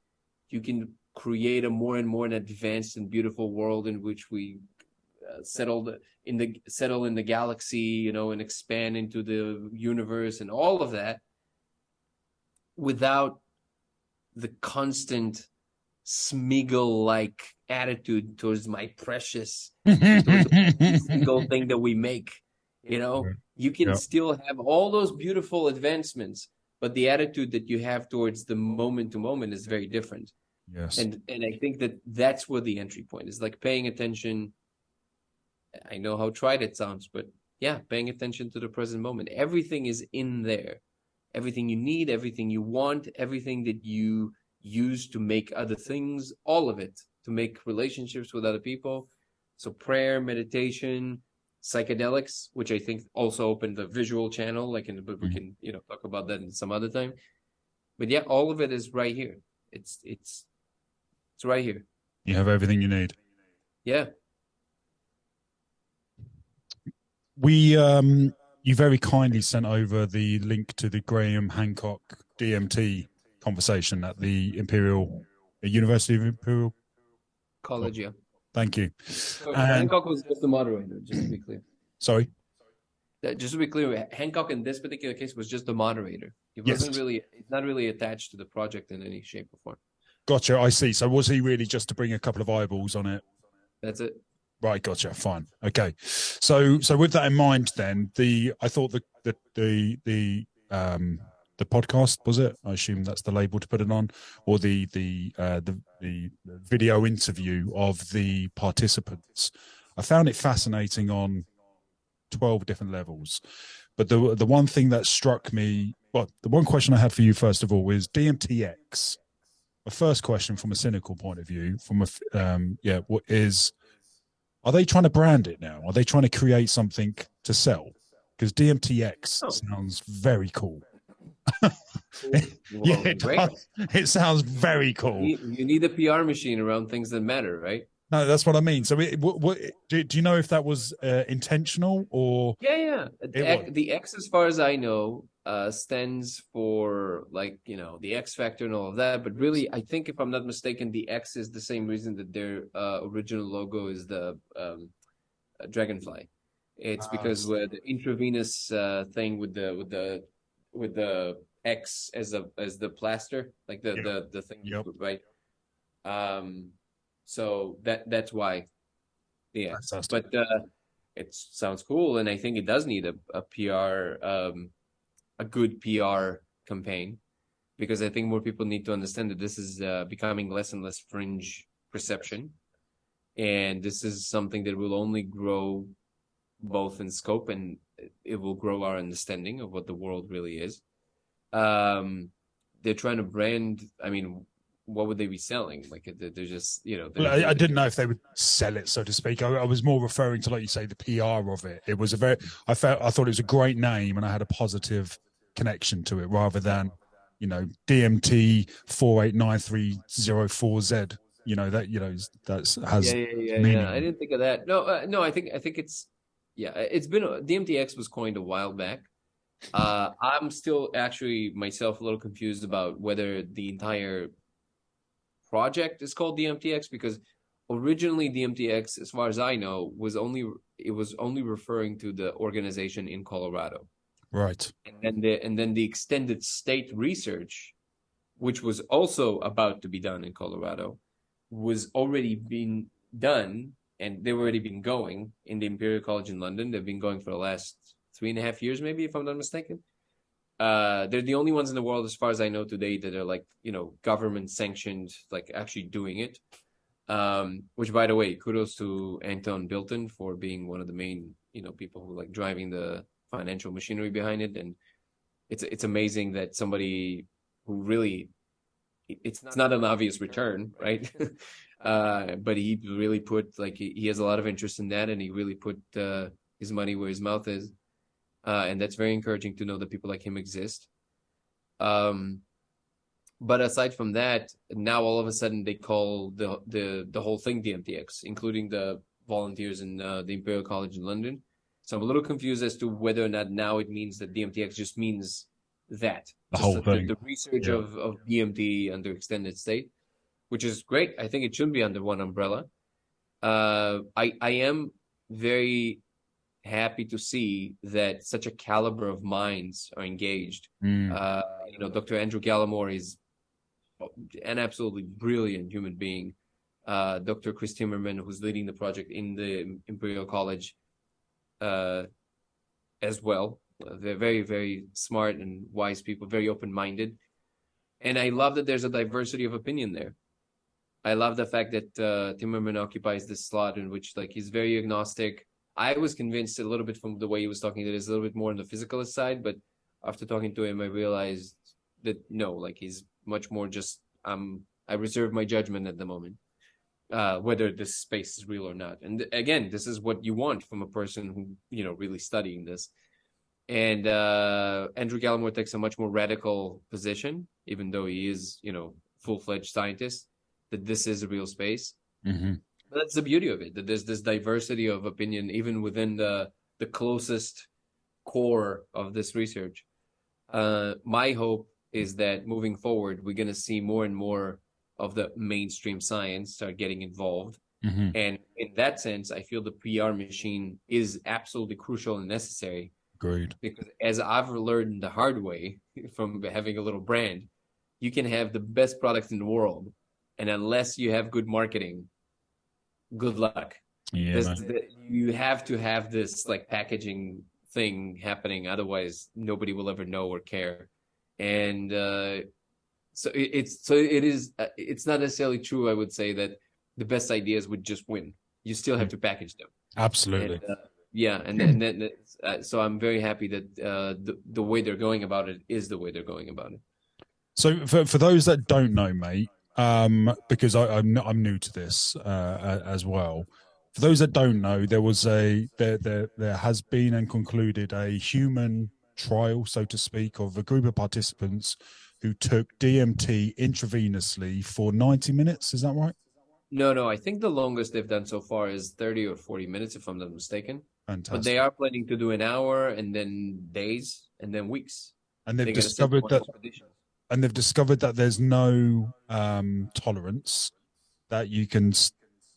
You can create a more and more advanced and beautiful world in which we settle in the galaxy, and expand into the universe and all of that, without the constant Smeagol-like attitude towards my precious, towards every single thing that we make. You can still have all those beautiful advancements, but the attitude that you have towards the moment to moment is very different. Yes. And I think that that's where the entry point is, like paying attention. I know how trite it sounds, but yeah, paying attention to the present moment. Everything is in there. Everything you need, everything you want, everything that you use to make other things, all of it, to make relationships with other people. So prayer, meditation, psychedelics, which I think also opened the visual channel, but we can, talk about that in some other time. But yeah, all of it is right here. It's right here. You have everything you need. Yeah. You very kindly sent over the link to the Graham Hancock DMT conversation at the University of Imperial College. Yeah. Thank you. So Hancock was just the moderator, just to be clear. Sorry? Just to be clear, Hancock in this particular case was just the moderator. He wasn't he's not really attached to the project in any shape or form. Gotcha, I see. So was he really just to bring a couple of eyeballs on it? That's it. Right, gotcha. Fine. Okay. So with that in mind, then I thought the podcast, was it? I assume that's the label to put it on, or the video interview of the participants. I found it fascinating on 12 different levels. But the one thing that struck me, well, the one question I had for you first of all is DMT X. My first question from a cynical point of view, what is, are they trying to brand it now? Are they trying to create something to sell? Because DMT X sounds very cool. It does. It sounds very cool. You need a PR machine around things that matter, right? No, that's what I mean. So, what do you know if that was intentional or Yeah. it was? The X, as far as I know, stands for, like, the X factor and all of that. But really, I think, if I'm not mistaken, the X is the same reason that their original logo is the dragonfly. It's because where the intravenous thing with the X as the plaster, like Yep. the thing, Yep. right? So that's why, yeah. Fantastic. But it sounds cool, and I think it does need a PR, a good PR campaign, because I think more people need to understand that this is becoming less and less fringe perception, and this is something that will only grow both in scope, and it will grow our understanding of what the world really is. They're trying to brand. I mean, what would they be selling? Like, they're just, Well, I didn't know if they would sell it, so to speak. I was more referring to, like you say, the PR of it. It was I thought it was a great name, and I had a positive connection to it, rather than, DMT 489304Z. That has Yeah. I meaning. didn't think of that. No. I think it's, yeah. It's been DMT X was coined a while back. I'm still actually myself a little confused about whether the entire project is called DMT X, because originally DMT X, as far as I know, was only referring to the organization in Colorado. Right. And then the extended state research, which was also about to be done in Colorado, was already being done, and they've already been going in the Imperial College in London. They've been going for the last 3.5 years, maybe, if I'm not mistaken. They're the only ones in the world, as far as I know today, that are, like, government sanctioned, like, actually doing it. Which, by the way, kudos to Anton Bilton for being one of the main, people who, like, driving the financial machinery behind it. And it's amazing that somebody who really, it's not an obvious return, right? But he really put, like, he has a lot of interest in that, and he really put his money where his mouth is. And that's very encouraging to know that people like him exist. But aside from that, now all of a sudden they call the whole thing DMT X, including the volunteers in the Imperial College in London. So I'm a little confused as to whether or not now it means that DMT X just means that. The just whole thing. The research Yeah. of DMT under extended state, which is great. I think it should be under one umbrella. I am very happy to see that such a caliber of minds are engaged. Dr. Andrew Gallimore is an absolutely brilliant human being. Dr. Chris Timmerman, who's leading the project in the Imperial College, as well. They're very, very smart and wise people, very open-minded. And I love that there's a diversity of opinion there. I love the fact that Timmerman occupies this slot in which, like, he's very agnostic. I was convinced a little bit from the way he was talking that it's a little bit more on the physicalist side, but after talking to him, I realized that no, like, he's much more just, I reserve my judgment at the moment, whether this space is real or not. And again, this is what you want from a person who, really studying this. And Andrew Gallimore takes a much more radical position, even though he is, full-fledged scientist, that this is a real space. Mm-hmm. That's the beauty of it, that there's this diversity of opinion even within the closest core of this research. My hope is that moving forward, we're going to see more and more of the mainstream science start getting involved. Mm-hmm. And in that sense, I feel the PR machine is absolutely crucial and necessary. Agreed. Because as I've learned the hard way from having a little brand, you can have the best product in the world, and unless you have good marketing, good luck. Yeah, you have to have this, like, packaging thing happening, otherwise nobody will ever know or care. And so it's not necessarily true, I would say, that the best ideas would just win. You still have to package them. absolutely. And so I'm very happy that the way they're going about it is the way they're going about it. So for those that don't know, mate, because I'm new to this as well. For those that don't know, there has been and concluded a human trial, so to speak, of a group of participants who took DMT intravenously for 90 minutes. Is that right? No, I think the longest they've done so far is 30 or 40 minutes, if I'm not mistaken. But they Fantastic. are planning to do an hour and then days and then weeks. And they've They're going to send discovered one that, expedition. there's no tolerance that you can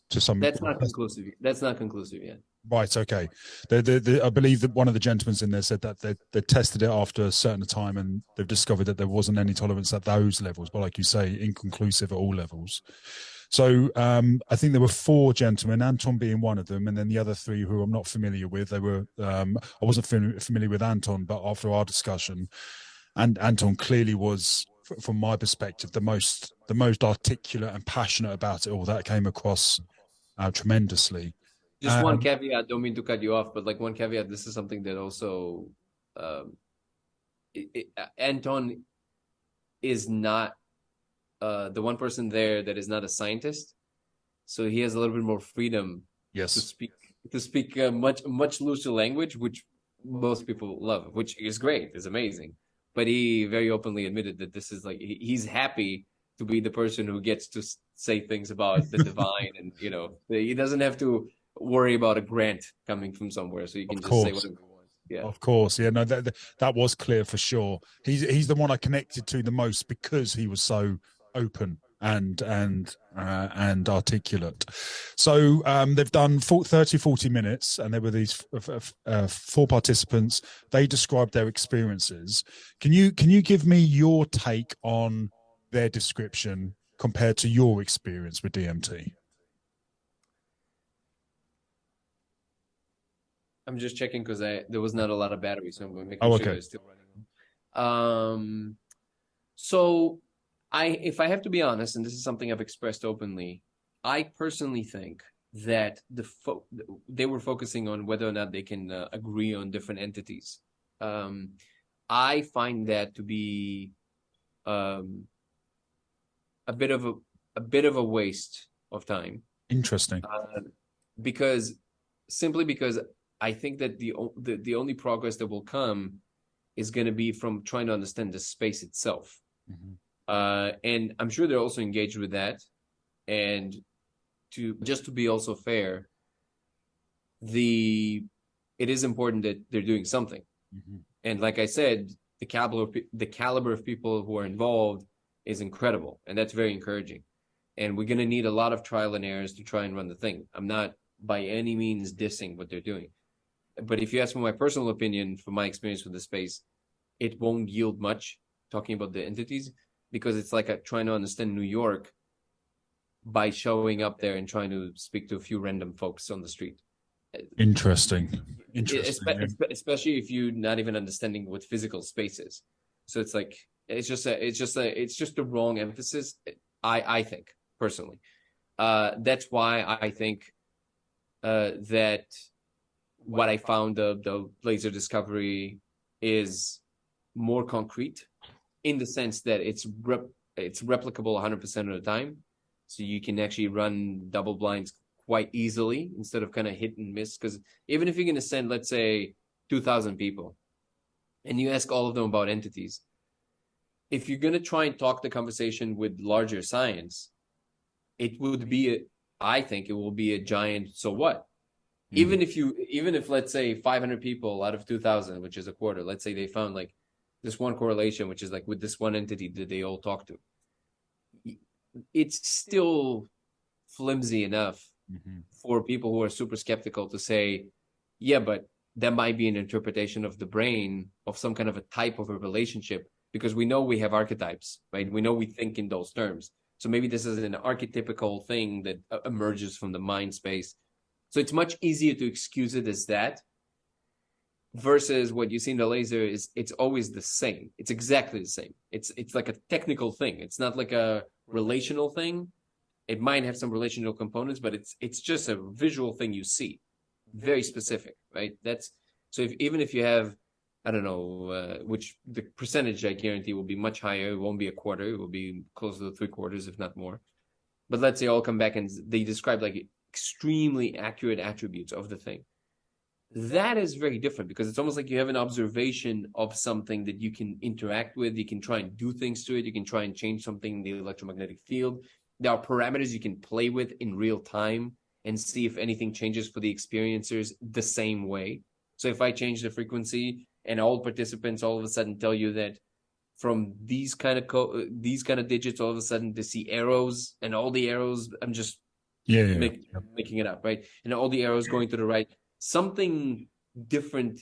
to some. That's not conclusive. That's not conclusive yet. Right. Okay. I believe that one of the gentlemen in there said that they tested it after a certain time and they've discovered that there wasn't any tolerance at those levels, but like you say, inconclusive at all levels. So I think there were 4 gentlemen, Anton being one of them, and then the other 3 who I'm not familiar with. They were I wasn't familiar with Anton, but after our discussion, and Anton clearly was, from my perspective, the most articulate and passionate about it all. That came across tremendously. Just one caveat, don't mean to cut you off, but like one caveat, this is something that also Anton is not the one person there that is not a scientist, so he has a little bit more freedom to speak much looser language, which most people love, which is great, is amazing. But he very openly admitted that this is like he's happy to be the person who gets to say things about the divine, and he doesn't have to worry about a grant coming from somewhere, so you can just say whatever you want. Yeah, of course. Yeah, no, that was clear for sure. He's the one I connected to the most because he was so open and articulate. So they've done 40 minutes, and there were these 4 participants. They described their experiences. Can you give me your take on their description compared to your experience with DMT? I'm just checking because there was not a lot of battery, so I'm going to make sure it's still running. So if I have to be honest, and this is something I've expressed openly, I personally think that they were focusing on whether or not they can agree on different entities. I find that to be a bit of a waste of time. Interesting. Because I think that the only progress that will come is going to be from trying to understand the space itself. Mm-hmm. And I'm sure they're also engaged with that. And to be also fair, it is important that they're doing something. Mm-hmm. And like I said, the caliber of people who are involved is incredible, and that's very encouraging. And we're going to need a lot of trial and errors to try and run the thing. I'm not by any means dissing what they're doing. But if you ask for my personal opinion, from my experience with the space, it won't yield much talking about the entities, because it's like trying to understand New York by showing up there and trying to speak to a few random folks on the street. Interesting. Especially if you're not even understanding what physical space is. So it's like it's just the wrong emphasis. I think personally. That's why I think that what I found the laser discovery is more concrete, in the sense that it's replicable 100% of the time. So you can actually run double blinds quite easily instead of kind of hit and miss. Because even if you're going to send, let's say, 2,000 people and you ask all of them about entities, if you're going to try and talk the conversation with larger science, I think it will be a giant so what? Even if let's say 500 people out of 2,000, which is a quarter, let's say they found like this one correlation, which is like with this one entity that they all talk to, it's still flimsy enough for people who are super skeptical to say, yeah, but that might be an interpretation of the brain of some kind of a type of a relationship, because we know we have archetypes, right? We know we think in those terms. So maybe this is an archetypical thing that emerges from the mind space. So it's much easier to excuse it as that, versus what you see in the laser is it's always the same. It's exactly the same. It's like a technical thing. It's not like a relational thing. It might have some relational components, but it's just a visual thing you see, very specific, right? Even if you have, I don't know, which the percentage I guarantee will be much higher. It won't be a quarter. It will be close to 3/4, if not more. But let's say all come back and they describe like extremely accurate attributes of the thing. That is very different, because it's almost like you have an observation of something that you can interact with. You can try and do things to it. You can try and change something in the electromagnetic field. There are parameters you can play with in real time and see if anything changes for the experiencers the same way. So if I change the frequency and all participants all of a sudden tell you that from these kind of digits, all of a sudden they see arrows, and all the arrows, I'm just making it up, right? And all the arrows going to the right, something different,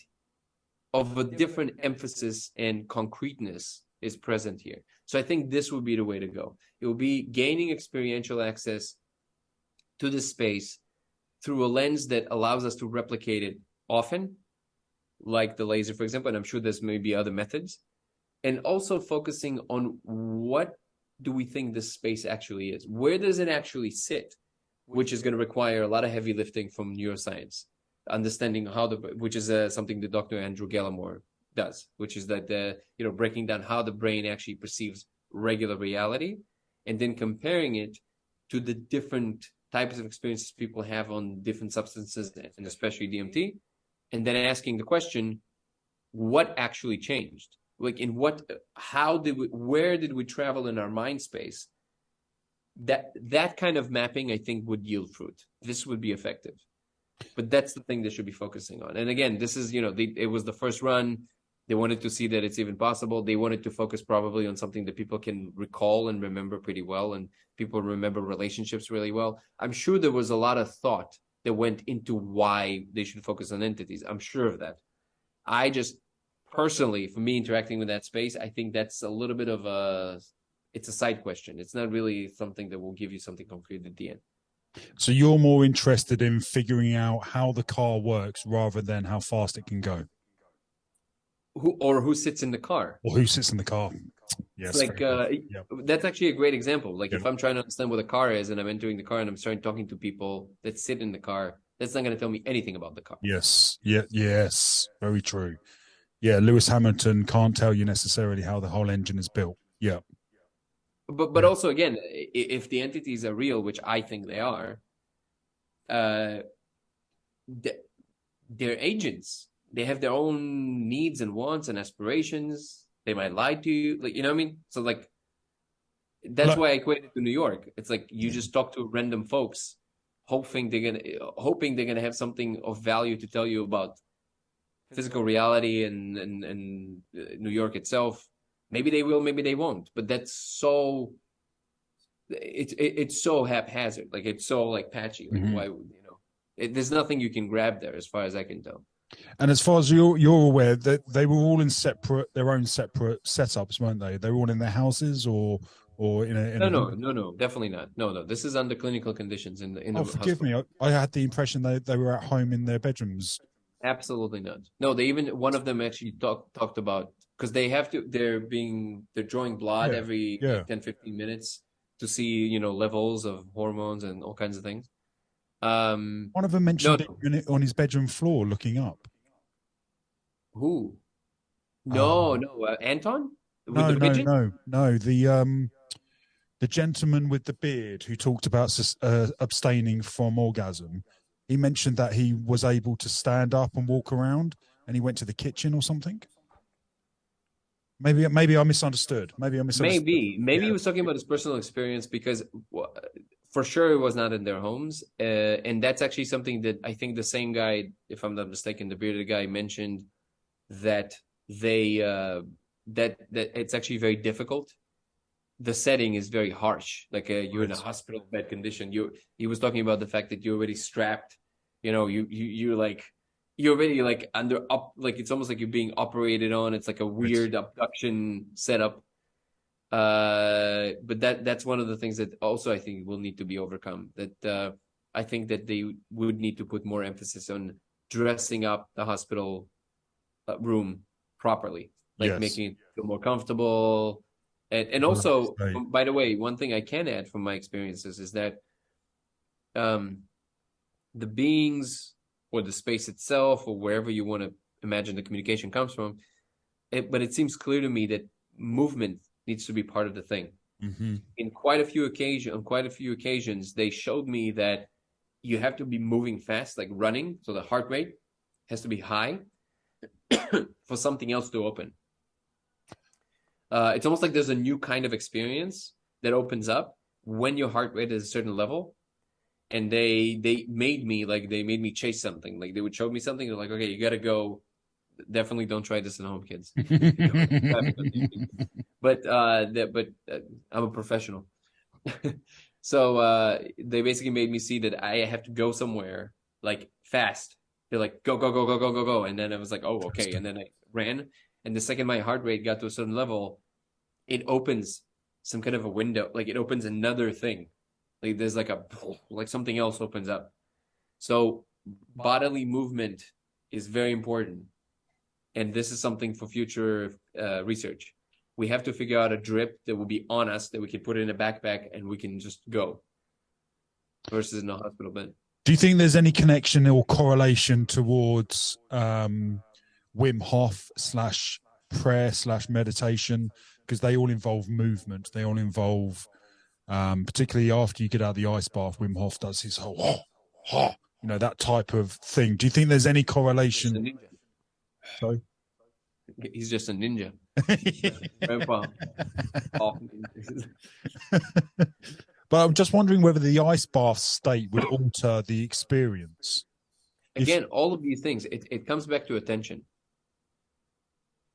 of a different emphasis and concreteness is present here. So I think this would be the way to go. It will be gaining experiential access to this space through a lens that allows us to replicate it often, like the laser, for example, and I'm sure there's maybe other methods, and also focusing on what do we think this space actually is? Where does it actually sit? Which is going to require a lot of heavy lifting from neuroscience, understanding how which is something that Dr. Andrew Gallimore does, which is that, breaking down how the brain actually perceives regular reality, and then comparing it to the different types of experiences people have on different substances, and especially DMT, and then asking the question, what actually changed? Like where did we travel in our mind space? That kind of mapping, I think, would yield fruit. This would be effective. But that's the thing they should be focusing on. And again, this is, it was the first run. They wanted to see that it's even possible. They wanted to focus probably on something that people can recall and remember pretty well, and people remember relationships really well. I'm sure there was a lot of thought that went into why they should focus on entities. I'm sure of that. I just personally, for me interacting with that space, I think that's a little bit of it's a side question. It's not really something that will give you something concrete at the end. So you're more interested in figuring out how the car works rather than how fast it can go? Who sits in the car? Or who sits in the car? Yes. That's actually a great example. Like if I'm trying to understand what a car is and I'm entering the car and I'm starting talking to people that sit in the car, that's not going to tell me anything about the car. Yes. Yeah. Yes. Very true. Yeah. Lewis Hamilton can't tell you necessarily how the whole engine is built. Yeah. But also, again, if the entities are real, which I think they are, they're agents. They have their own needs and wants and aspirations. They might lie to you. Like, you know what I mean? So like, that's why I equate it to New York. It's like you just talk to random folks, hoping they're gonna have something of value to tell you about physical reality and New York itself. Maybe they will, maybe they won't. But that's so it's so haphazard. Like it's so like patchy. Like why would there's nothing you can grab there, as far as I can tell. And as far as you're aware, that they were all in their own separate setups, weren't they? They were all in their houses or in a no, definitely not. No. This is under clinical conditions in the forgive me. I had the impression they were at home in their bedrooms. Absolutely not. No, one of them actually talked about, because they're drawing blood every 10-15 minutes to see, levels of hormones and all kinds of things. One of them mentioned it on his bedroom floor looking up. Who? No, Anton? With the pigeon? No. The gentleman with the beard who talked about abstaining from orgasm. He mentioned that he was able to stand up and walk around, and he went to the kitchen or something. Maybe I misunderstood. Maybe he was talking about his personal experience, because for sure it was not in their homes, and that's actually something that I think the same guy, if I'm not mistaken, the bearded guy, mentioned that they that it's actually very difficult. The setting is very harsh. Like you're in a hospital bed condition. He was talking about the fact that you're already strapped. You're already like like it's almost like you're being operated on. It's like a weird abduction setup. But that's one of the things that also I think will need to be overcome. That I think that they would need to put more emphasis on dressing up the hospital room properly, like making it feel more comfortable. And also, by the way, one thing I can add from my experiences is that the beings or the space itself, or wherever you want to imagine the communication comes from, but it seems clear to me that movement needs to be part of the thing. Mm-hmm. On quite a few occasions, they showed me that you have to be moving fast, like running, so the heart rate has to be high for something else to open. It's almost like there's a new kind of experience that opens up when your heart rate is a certain level, and they made me chase something. Like they would show me something. They're like, okay, you got to go. Definitely don't try this at home, kids. But I'm a professional. So they basically made me see that I have to go somewhere like fast. They're like, go, go, go, go, go, go, go. And then I was like, oh, okay. And then I ran. And the second my heart rate got to a certain level, it opens some kind of a window. Like it opens another thing. Like there's like something else opens up. So bodily movement is very important. And this is something for future research. We have to figure out a drip that will be on us, that we can put in a backpack and we can just go, versus in a hospital bed. Do you think there's any connection or correlation towards Wim Hof / prayer / meditation? Because they all involve movement. They all involve, particularly after you get out of the ice bath, Wim Hof does his whole, that type of thing. Do you think there's any correlation? So he's just a ninja. But I'm just wondering whether the ice bath state would alter the experience. Again, all of these things, it comes back to attention.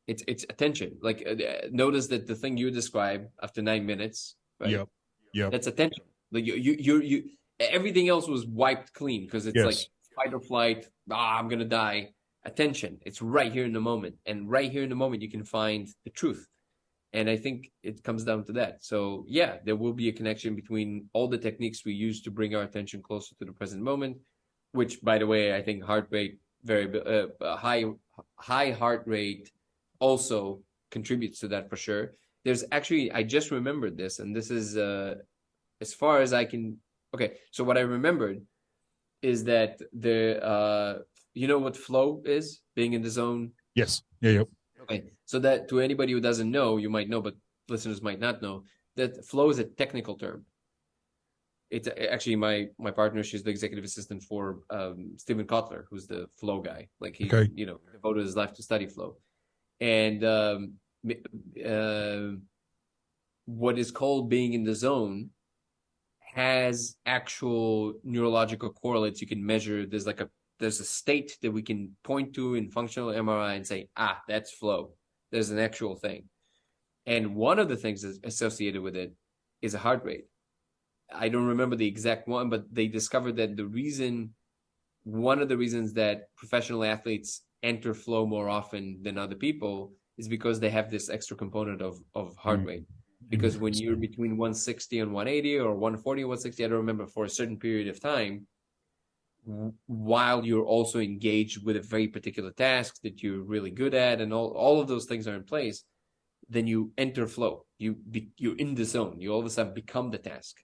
It's attention. Like notice that the thing you describe after 9 minutes, right? Yep. That's attention. Like you everything else was wiped clean because it's like fight or flight. I'm gonna die. Attention. It's right here in the moment, and right here in the moment you can find the truth. And I think it comes down to that. So yeah, there will be a connection between all the techniques we use to bring our attention closer to the present moment, which, by the way, I think heart rate, high heart rate also contributes to that for sure. There's actually, I just remembered this, and this is as far as I can. Okay, so what I remembered is that you know what flow is? Being in the zone. Yes. Yeah. Okay, so that to anybody who doesn't know, you might know, but listeners might not know, that flow is a technical term. It's actually my partner. She's the executive assistant for Stephen Kotler, who's the flow guy. Like he, devoted his life to study flow. And what is called being in the zone has actual neurological correlates you can measure. There's a state that we can point to in functional MRI and say, that's flow. There's an actual thing. And one of the things that's associated with it is a heart rate. I don't remember the exact one, but they discovered that one of the reasons that professional athletes enter flow more often than other people is because they have this extra component of heart rate. Because when you're between 160 and 180 or 140 and 160, I don't remember, for a certain period of time, while you're also engaged with a very particular task that you're really good at, and all of those things are in place, then you enter flow. You're in the zone. You all of a sudden become the task.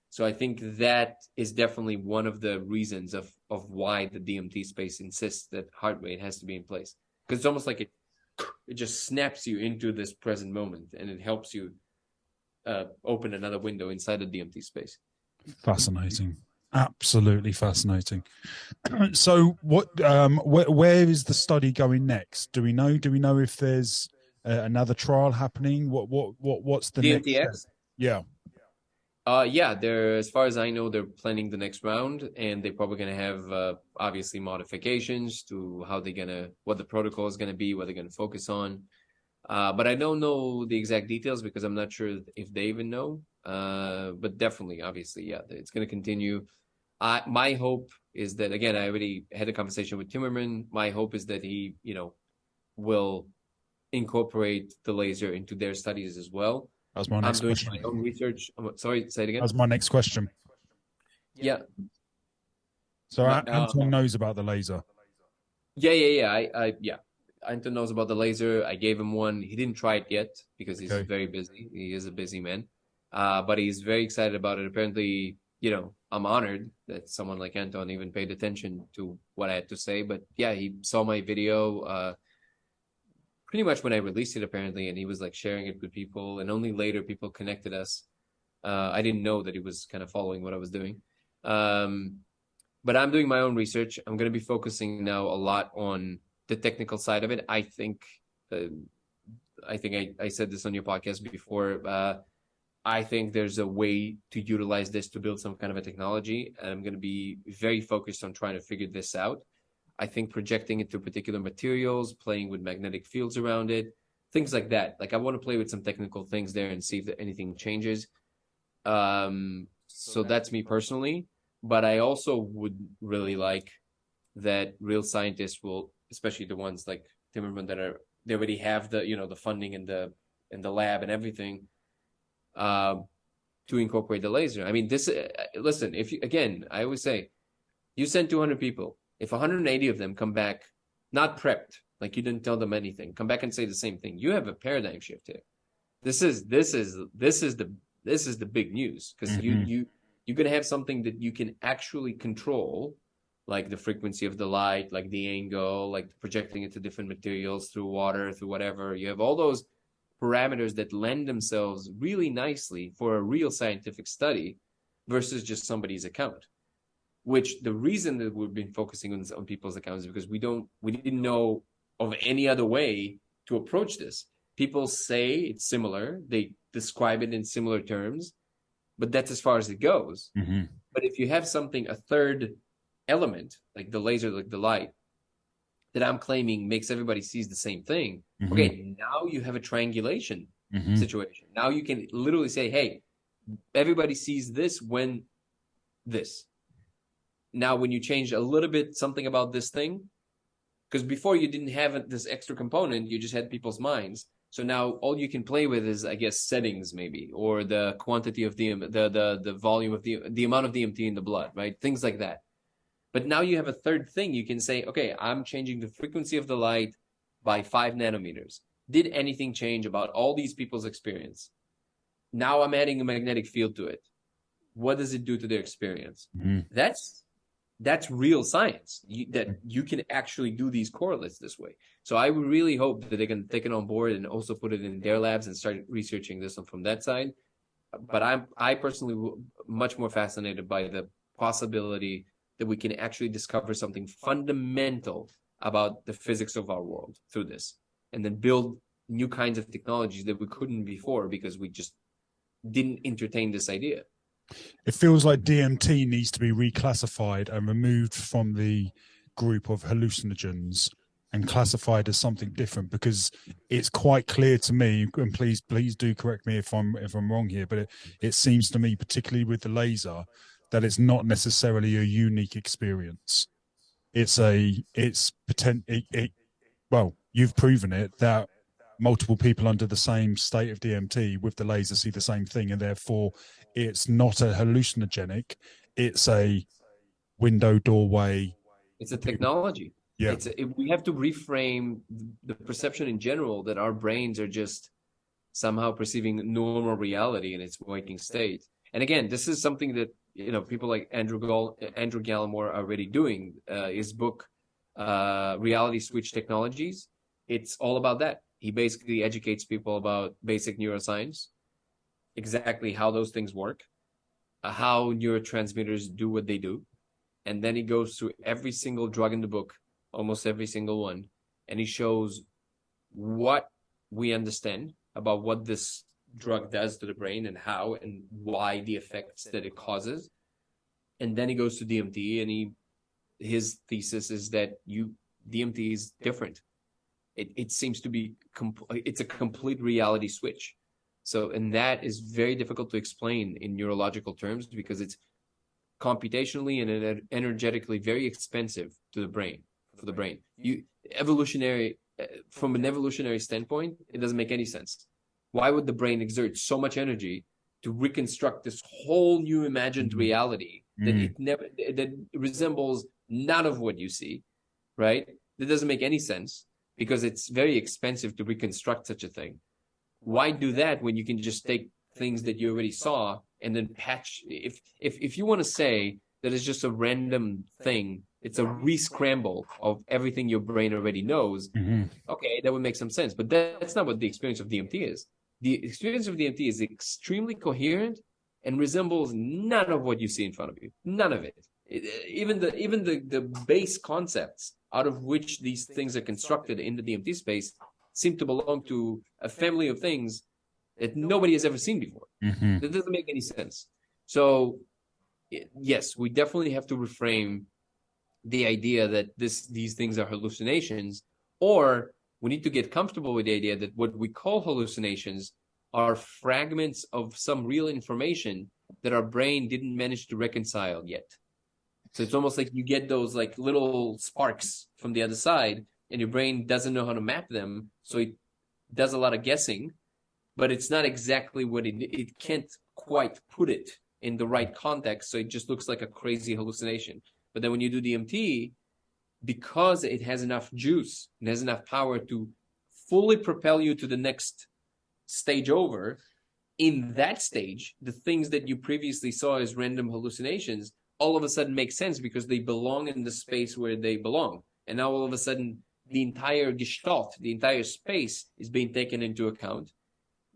So I think that is definitely one of the reasons of why the DMT space insists that heart rate has to be in place. Because it's almost like it just snaps you into this present moment, and it helps you open another window inside the DMT space. Fascinating. Absolutely fascinating. So where is the study going next? Do we know if there's another trial happening? What's the DMT next X? step? Yeah. As far as I know, they're planning the next round, and they're probably going to have obviously modifications to what the protocol is going to be, what they're going to focus on. But I don't know the exact details because I'm not sure if they even know. But definitely, obviously, it's going to continue. My hope is that, again, I already had a conversation with Timmerman. My hope is that he, will incorporate the laser into their studies as well. That's my next question. I'm doing my own research. Sorry, say it again. That's my next question. Yeah. So Anton knows about the laser. Yeah. Anton knows about the laser. I gave him one. He didn't try it yet because he's very busy. He is a busy man. But he's very excited about it. Apparently, I'm honored that someone like Anton even paid attention to what I had to say. But yeah, he saw my video pretty much when I released it, apparently, and he was like sharing it with people, and only later people connected us. I didn't know that he was kind of following what I was doing. But I'm doing my own research. I'm going to be focusing now a lot on the technical side of it. I think I said this on your podcast before. I think there's a way to utilize this to build some kind of a technology, and I'm going to be very focused on trying to figure this out. I think projecting it to particular materials, playing with magnetic fields around it, things like that. Like I want to play with some technical things there and see if anything changes. So that's me personally, but I also would really like that real scientists will, especially the ones like Timmerman they already have the, the funding and the lab and everything, to incorporate the laser. I mean, listen, I always say, you send 200 people. If 180 of them come back not prepped, like you didn't tell them anything, come back and say the same thing, you have a paradigm shift here. This is the big news, because you're gonna have something that you can actually control, like the frequency of the light, like the angle, like projecting it to different materials through water, through whatever. You have all those parameters that lend themselves really nicely for a real scientific study versus just somebody's account. Which the reason that we've been focusing on people's accounts is because we didn't know of any other way to approach this. People say it's similar, they describe it in similar terms, but that's as far as it goes. Mm-hmm. But if you have a third element, like the laser, like the light, that I'm claiming makes everybody sees the same thing, okay, now you have a triangulation situation. Now you can literally say, hey, everybody sees this when this. Now, when you change a little bit something about this thing, because before you didn't have this extra component, you just had people's minds. So now all you can play with is, I guess, settings maybe, or the quantity of the volume of the amount of DMT in the blood, right? Things like that. But now you have a third thing. You can say, okay, I'm changing the frequency of the light by 5 nanometers. Did anything change about all these people's experience? Now I'm adding a magnetic field to it. What does it do to their experience? That's real science, that you can actually do these correlates this way. So I would really hope that they can take it on board and also put it in their labs and start researching this from that side. But I personally much more fascinated by the possibility that we can actually discover something fundamental about the physics of our world through this, and then build new kinds of technologies that we couldn't before because we just didn't entertain this idea. It feels like DMT needs to be reclassified and removed from the group of hallucinogens and classified as something different, because it's quite clear to me, and please do correct me if I'm wrong here, but it seems to me, particularly with the laser, that it's not necessarily a unique experience. Well, you've proven it, that multiple people under the same state of DMT with the laser see the same thing, and therefore it's not a hallucinogenic, it's a window, doorway. It's a technology. Yeah. We have to reframe the perception in general that our brains are just somehow perceiving normal reality in its waking state. And again, this is something that, people like Andrew Gallimore are already doing. His book, Reality Switch Technologies, it's all about that. He basically educates people about basic neuroscience, exactly how those things work, how neurotransmitters do what they do. And then he goes through every single drug in the book, almost every single one, and he shows what we understand about what this drug does to the brain and how and why, the effects that it causes. And then he goes to DMT, and his thesis is that DMT is different. It seems to be it's a complete reality switch. So, and that is very difficult to explain in neurological terms because it's computationally and energetically very expensive to the brain, for the brain. From an evolutionary standpoint, it doesn't make any sense. Why would the brain exert so much energy to reconstruct this whole new imagined reality that resembles none of what you see, right? That doesn't make any sense because it's very expensive to reconstruct such a thing. Why do that when you can just take things that you already saw and then patch? If you want to say that it's just a random thing, it's a re-scramble of everything your brain already knows, okay, that would make some sense. But that's not what the experience of DMT is. The experience of DMT is extremely coherent and resembles none of what you see in front of you. None of it. Even the base concepts out of which these things are constructed in the DMT space seem to belong to a family of things that nobody has ever seen before. Mm-hmm. That doesn't make any sense. So yes, we definitely have to reframe the idea that these things are hallucinations, or we need to get comfortable with the idea that what we call hallucinations are fragments of some real information that our brain didn't manage to reconcile yet. So it's almost like you get those like little sparks from the other side, and your brain doesn't know how to map them, so it does a lot of guessing, but it's not exactly what it can't quite put it in the right context, so it just looks like a crazy hallucination. But then when you do DMT, because it has enough juice, it has enough power to fully propel you to the next stage over, in that stage, the things that you previously saw as random hallucinations all of a sudden make sense because they belong in the space where they belong. And now all of a sudden, the entire gestalt, the entire space is being taken into account,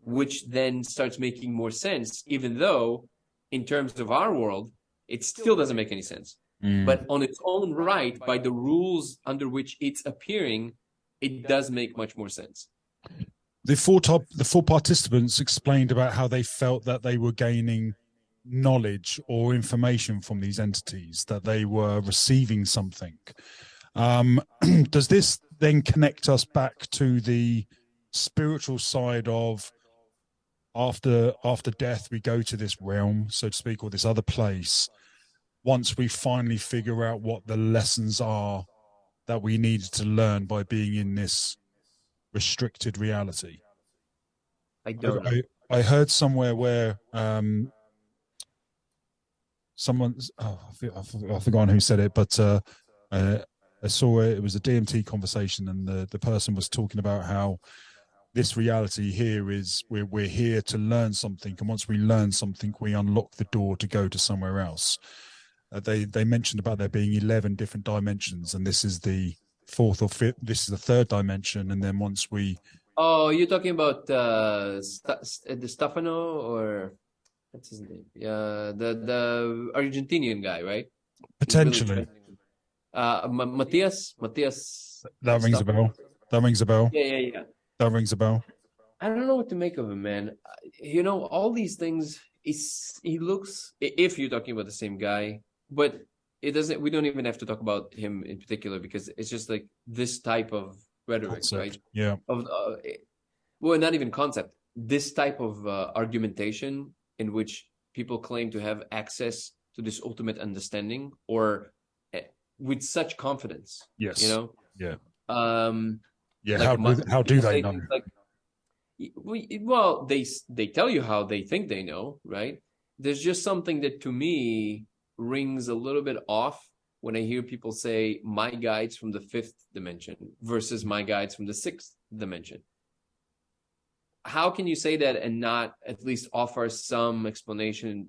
which then starts making more sense, even though in terms of our world, it still doesn't make any sense. But on its own right, by the rules under which it's appearing, it does make much more sense. The four participants explained about how they felt that they were gaining knowledge or information from these entities, that they were receiving something. Does this then connect us back to the spiritual side of after death, we go to this realm, so to speak, or this other place, once we finally figure out what the lessons are that we needed to learn by being in this restricted reality? I don't know. I heard somewhere where someone's I've forgotten who said it, but I saw it was a DMT conversation, and the person was talking about how this reality here is we're here to learn something, and once we learn something, we unlock the door to go to somewhere else. They mentioned about there being 11 different dimensions, and this is the fourth or fifth. This is the third dimension, and then once we. Oh, you're talking about the Stefano, or what's his name? Yeah, the Argentinian guy, right? Potentially. Really Matthias. That rings a bell. That rings a bell. Yeah. That rings a bell. I don't know what to make of him, man. You know, all these things. He looks. If you're talking about the same guy, but it doesn't. We don't even have to talk about him in particular because it's just like this type of rhetoric, concept, right? Yeah. Well, not even concept. This type of argumentation in which people claim to have access to this ultimate understanding, or with such confidence. Yes. You know. Yeah. Yeah. Like how do they know? Like, well, they tell you how they think they know, right? There's just something that to me rings a little bit off when I hear people say my guides from the fifth dimension versus my guides from the sixth dimension. How can you say that and not at least offer some explanation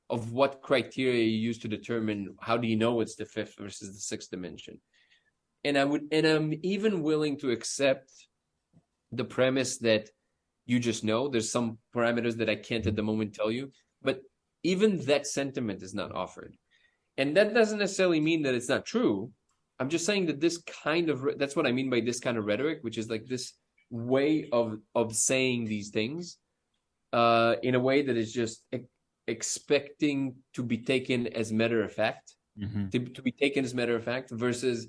of what criteria you use to determine how do you know it's the fifth versus the sixth dimension? And I'm even willing to accept the premise that you just know there's some parameters that I can't at the moment tell you, but even that sentiment is not offered. And that doesn't necessarily mean that it's not true. I'm just saying that this kind of, that's what I mean by this kind of rhetoric, which is like this way of saying these things in a way that is just expecting to be taken as matter of fact, to be taken as matter of fact versus,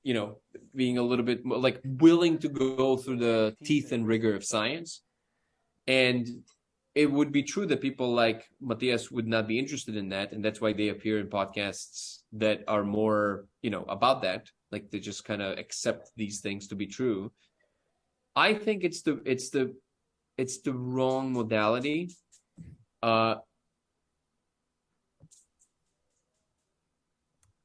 you know, being a little bit more like willing to go through the teeth and rigor of science. And it would be true that people like Matthias would not be interested in that. And that's why they appear in podcasts that are more, you know, about that. Like they just kind of accept these things to be true. I think it's the wrong modality.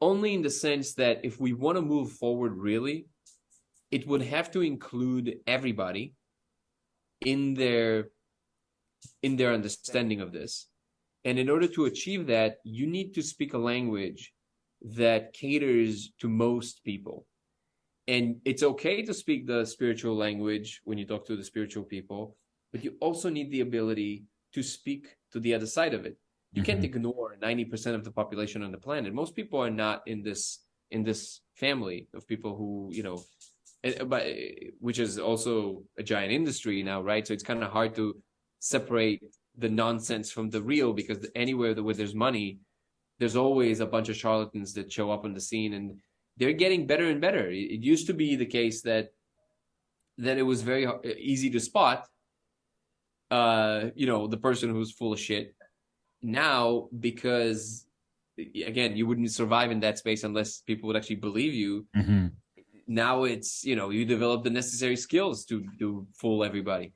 Only in the sense that if we want to move forward, really, it would have to include everybody in their understanding of this. And in order to achieve that, you need to speak a language that caters to most people. And it's okay to speak the spiritual language when you talk to the spiritual people, but you also need the ability to speak to the other side of it. You can't ignore 90% of the population on the planet. Most people are not in this family of people who, you know, but which is also a giant industry now, right? So it's kind of hard to separate the nonsense from the real, because anywhere where there's money, there's always a bunch of charlatans that show up on the scene, and they're getting better and better. It used to be the case that it was very easy to spot, the person who's full of shit. Now, because again, you wouldn't survive in that space unless people would actually believe you. Mm-hmm. Now it's, you develop the necessary skills to fool everybody.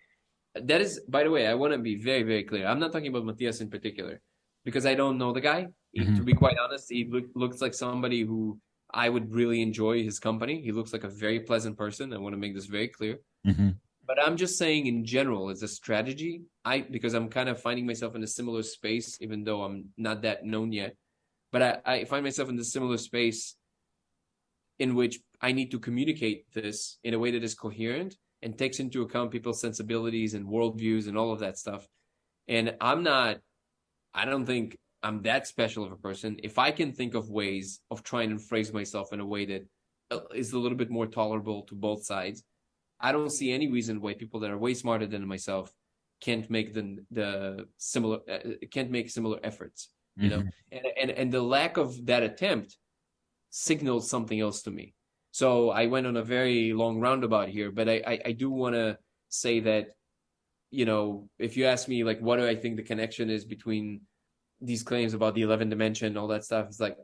That is, by the way, I want to be very, very clear. I'm not talking about Matthias in particular, because I don't know the guy. Mm-hmm. To be quite honest, he looks like somebody who I would really enjoy his company. He looks like a very pleasant person. I want to make this very clear. Mm-hmm. But I'm just saying in general, as a strategy, because I'm kind of finding myself in a similar space, even though I'm not that known yet. But I find myself in this similar space in which I need to communicate this in a way that is coherent and takes into account people's sensibilities and worldviews and all of that stuff. And I don't think I'm that special of a person. If I can think of ways of trying to phrase myself in a way that is a little bit more tolerable to both sides, I don't see any reason why people that are way smarter than myself can't make similar efforts, Mm-hmm. and the lack of that attempt signals something else to me. So I went on a very long roundabout here, but I do want to say that, if you ask me, like, what do I think the connection is between these claims about the 11th dimension, all that stuff, it's like,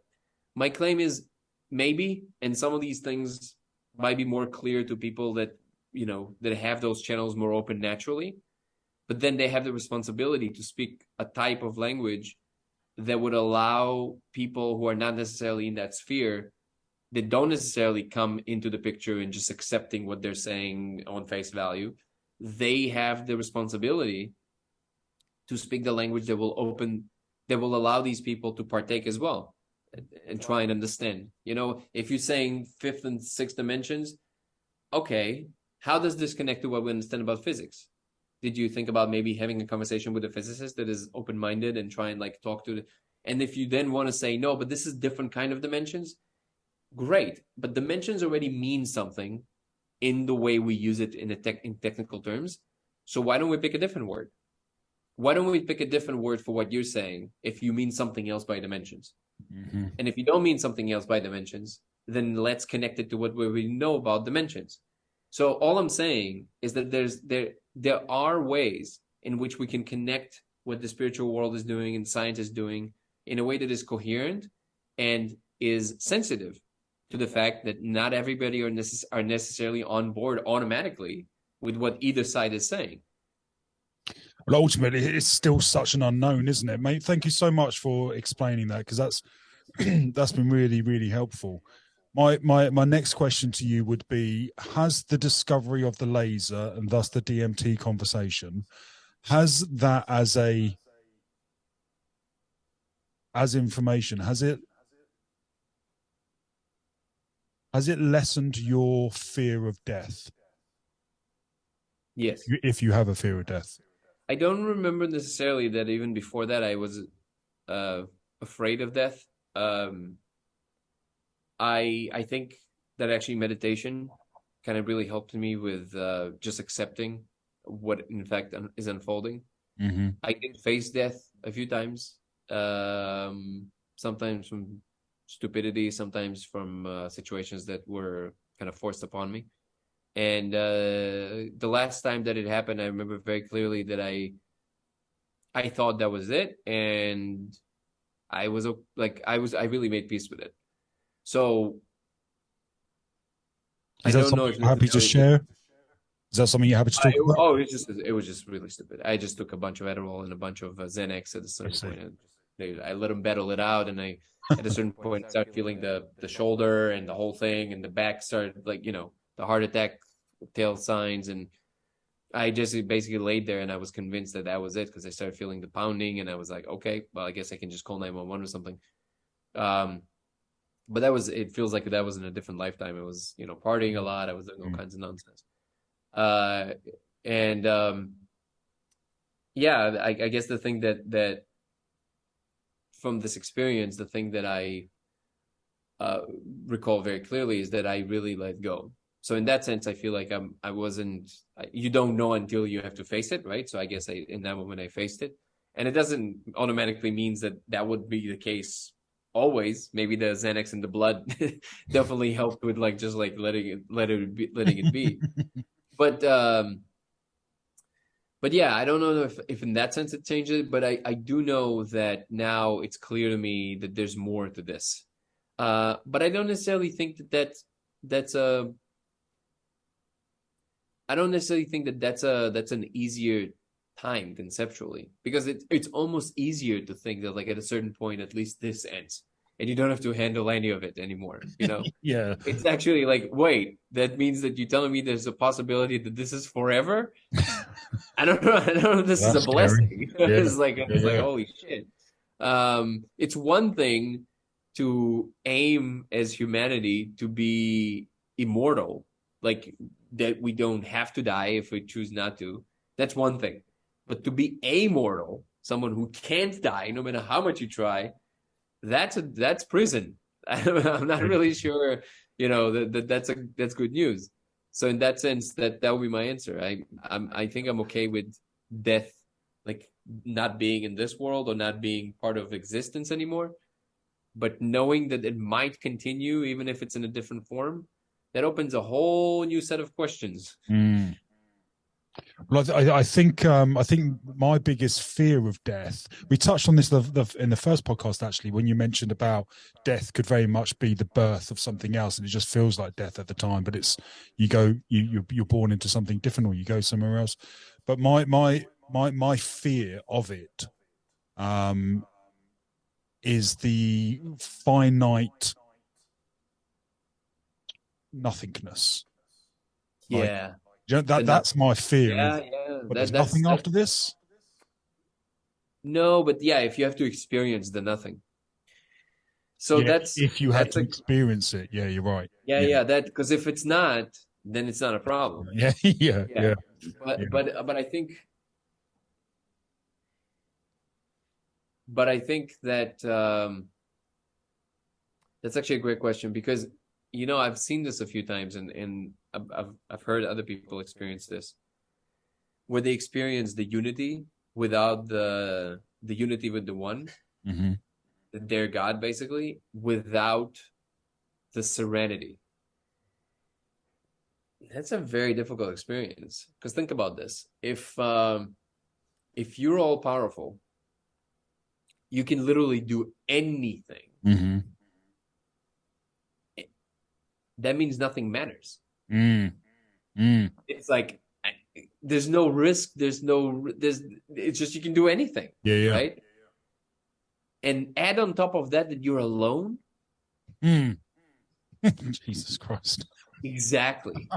my claim is maybe, and some of these things might be more clear to people that, that have those channels more open naturally, but then they have the responsibility to speak a type of language that would allow people who are not necessarily in that sphere, that don't necessarily come into the picture and just accepting what they're saying on face value. They have the responsibility to speak the language that will allow these people to partake as well and try and understand. If you're saying fifth and sixth dimensions, okay, how does this connect to what we understand about physics? Did you think about maybe having a conversation with a physicist that is open-minded and try and talk to and if you then want to say, no, but this is different kind of dimensions, great. But dimensions already mean something in the way we use it in technical terms. So why don't we pick a different word? Why don't we pick a different word for what you're saying if you mean something else by dimensions? Mm-hmm. And if you don't mean something else by dimensions, then let's connect it to what we know about dimensions. So all I'm saying is that there are ways in which we can connect what the spiritual world is doing and science is doing in a way that is coherent and is sensitive to the fact that not everybody are necessarily on board automatically with what either side is saying. Well, ultimately, it's still such an unknown, isn't it, mate? Thank you so much for explaining that, because that's been really, really helpful. My next question to you would be: has the discovery of the laser and thus the DMT conversation, has that as information, has it lessened your fear of death? Yes. If you have a fear of death. I don't remember necessarily that even before that I was afraid of death. I think that actually meditation kind of really helped me with just accepting what in fact is unfolding. Mm-hmm. I did face death a few times, sometimes from stupidity, sometimes from situations that were kind of forced upon me. And the last time that it happened, I remember very clearly that I thought that was it, and I really made peace with it. So I don't know if you're happy to share. Is that something you're happy to talk about? Oh, it was just really stupid. I just took a bunch of Adderall and a bunch of Xanax at a certain point. And I let them battle it out, and I at a certain point started feeling the shoulder and the whole thing, and the back started the heart attack tail signs, and I just basically laid there, and I was convinced that was it, because I started feeling the pounding, and I was like, okay, well, I guess I can just call 911 or something. But it feels like that was in a different lifetime. It was, partying a lot. I was doing all kinds of nonsense. I guess the thing that from this experience, the thing that I recall very clearly is that I really let go. So in that sense, I feel like you don't know until you have to face it, right? So I guess in that moment I faced it, and it doesn't automatically means that would be the case always. Maybe the Xanax in the blood definitely helped with like just like letting it be. But yeah, I don't know if in that sense it changed it, but I do know that now it's clear to me that there's more to this. But I don't necessarily think that's I don't necessarily think that's an easier time conceptually, because it's almost easier to think that like at a certain point at least this ends and you don't have to handle any of it anymore. Yeah. It's actually like, wait, that means that you're telling me there's a possibility that this is forever. I don't know if this is a blessing. Yeah. It's like holy shit. It's one thing to aim as humanity to be immortal, like that we don't have to die if we choose not to. That's one thing. But to be amortal, someone who can't die no matter how much you try, that's prison. I'm not really sure, that's good news. So in that sense, that would be my answer. I think I'm okay with death, like not being in this world or not being part of existence anymore. But knowing that it might continue, even if it's in a different form, that opens a whole new set of questions. Well, I think my biggest fear of death. We touched on this in the first podcast actually, when you mentioned about death could very much be the birth of something else, and it just feels like death at the time. But it's you're born into something different, or you go somewhere else. But my fear of it, is the finite nothingness. Yeah. That's my fear. Yeah. But there's nothing after this? No, but yeah, if you have to experience the nothing. So if you had to experience it, yeah, you're right. Yeah, that, because if it's not, then it's not a problem. Yeah. But I think that that's actually a great question, because I've seen this a few times, and I've heard other people experience this, where they experience the unity without the unity with the one, their God, basically, without the serenity. That's a very difficult experience, because think about this: if you're all powerful, you can literally do anything. That means nothing matters. It's like there's no risk. It's just you can do anything. Yeah. Right. And add on top of that you're alone. Jesus Christ. Exactly.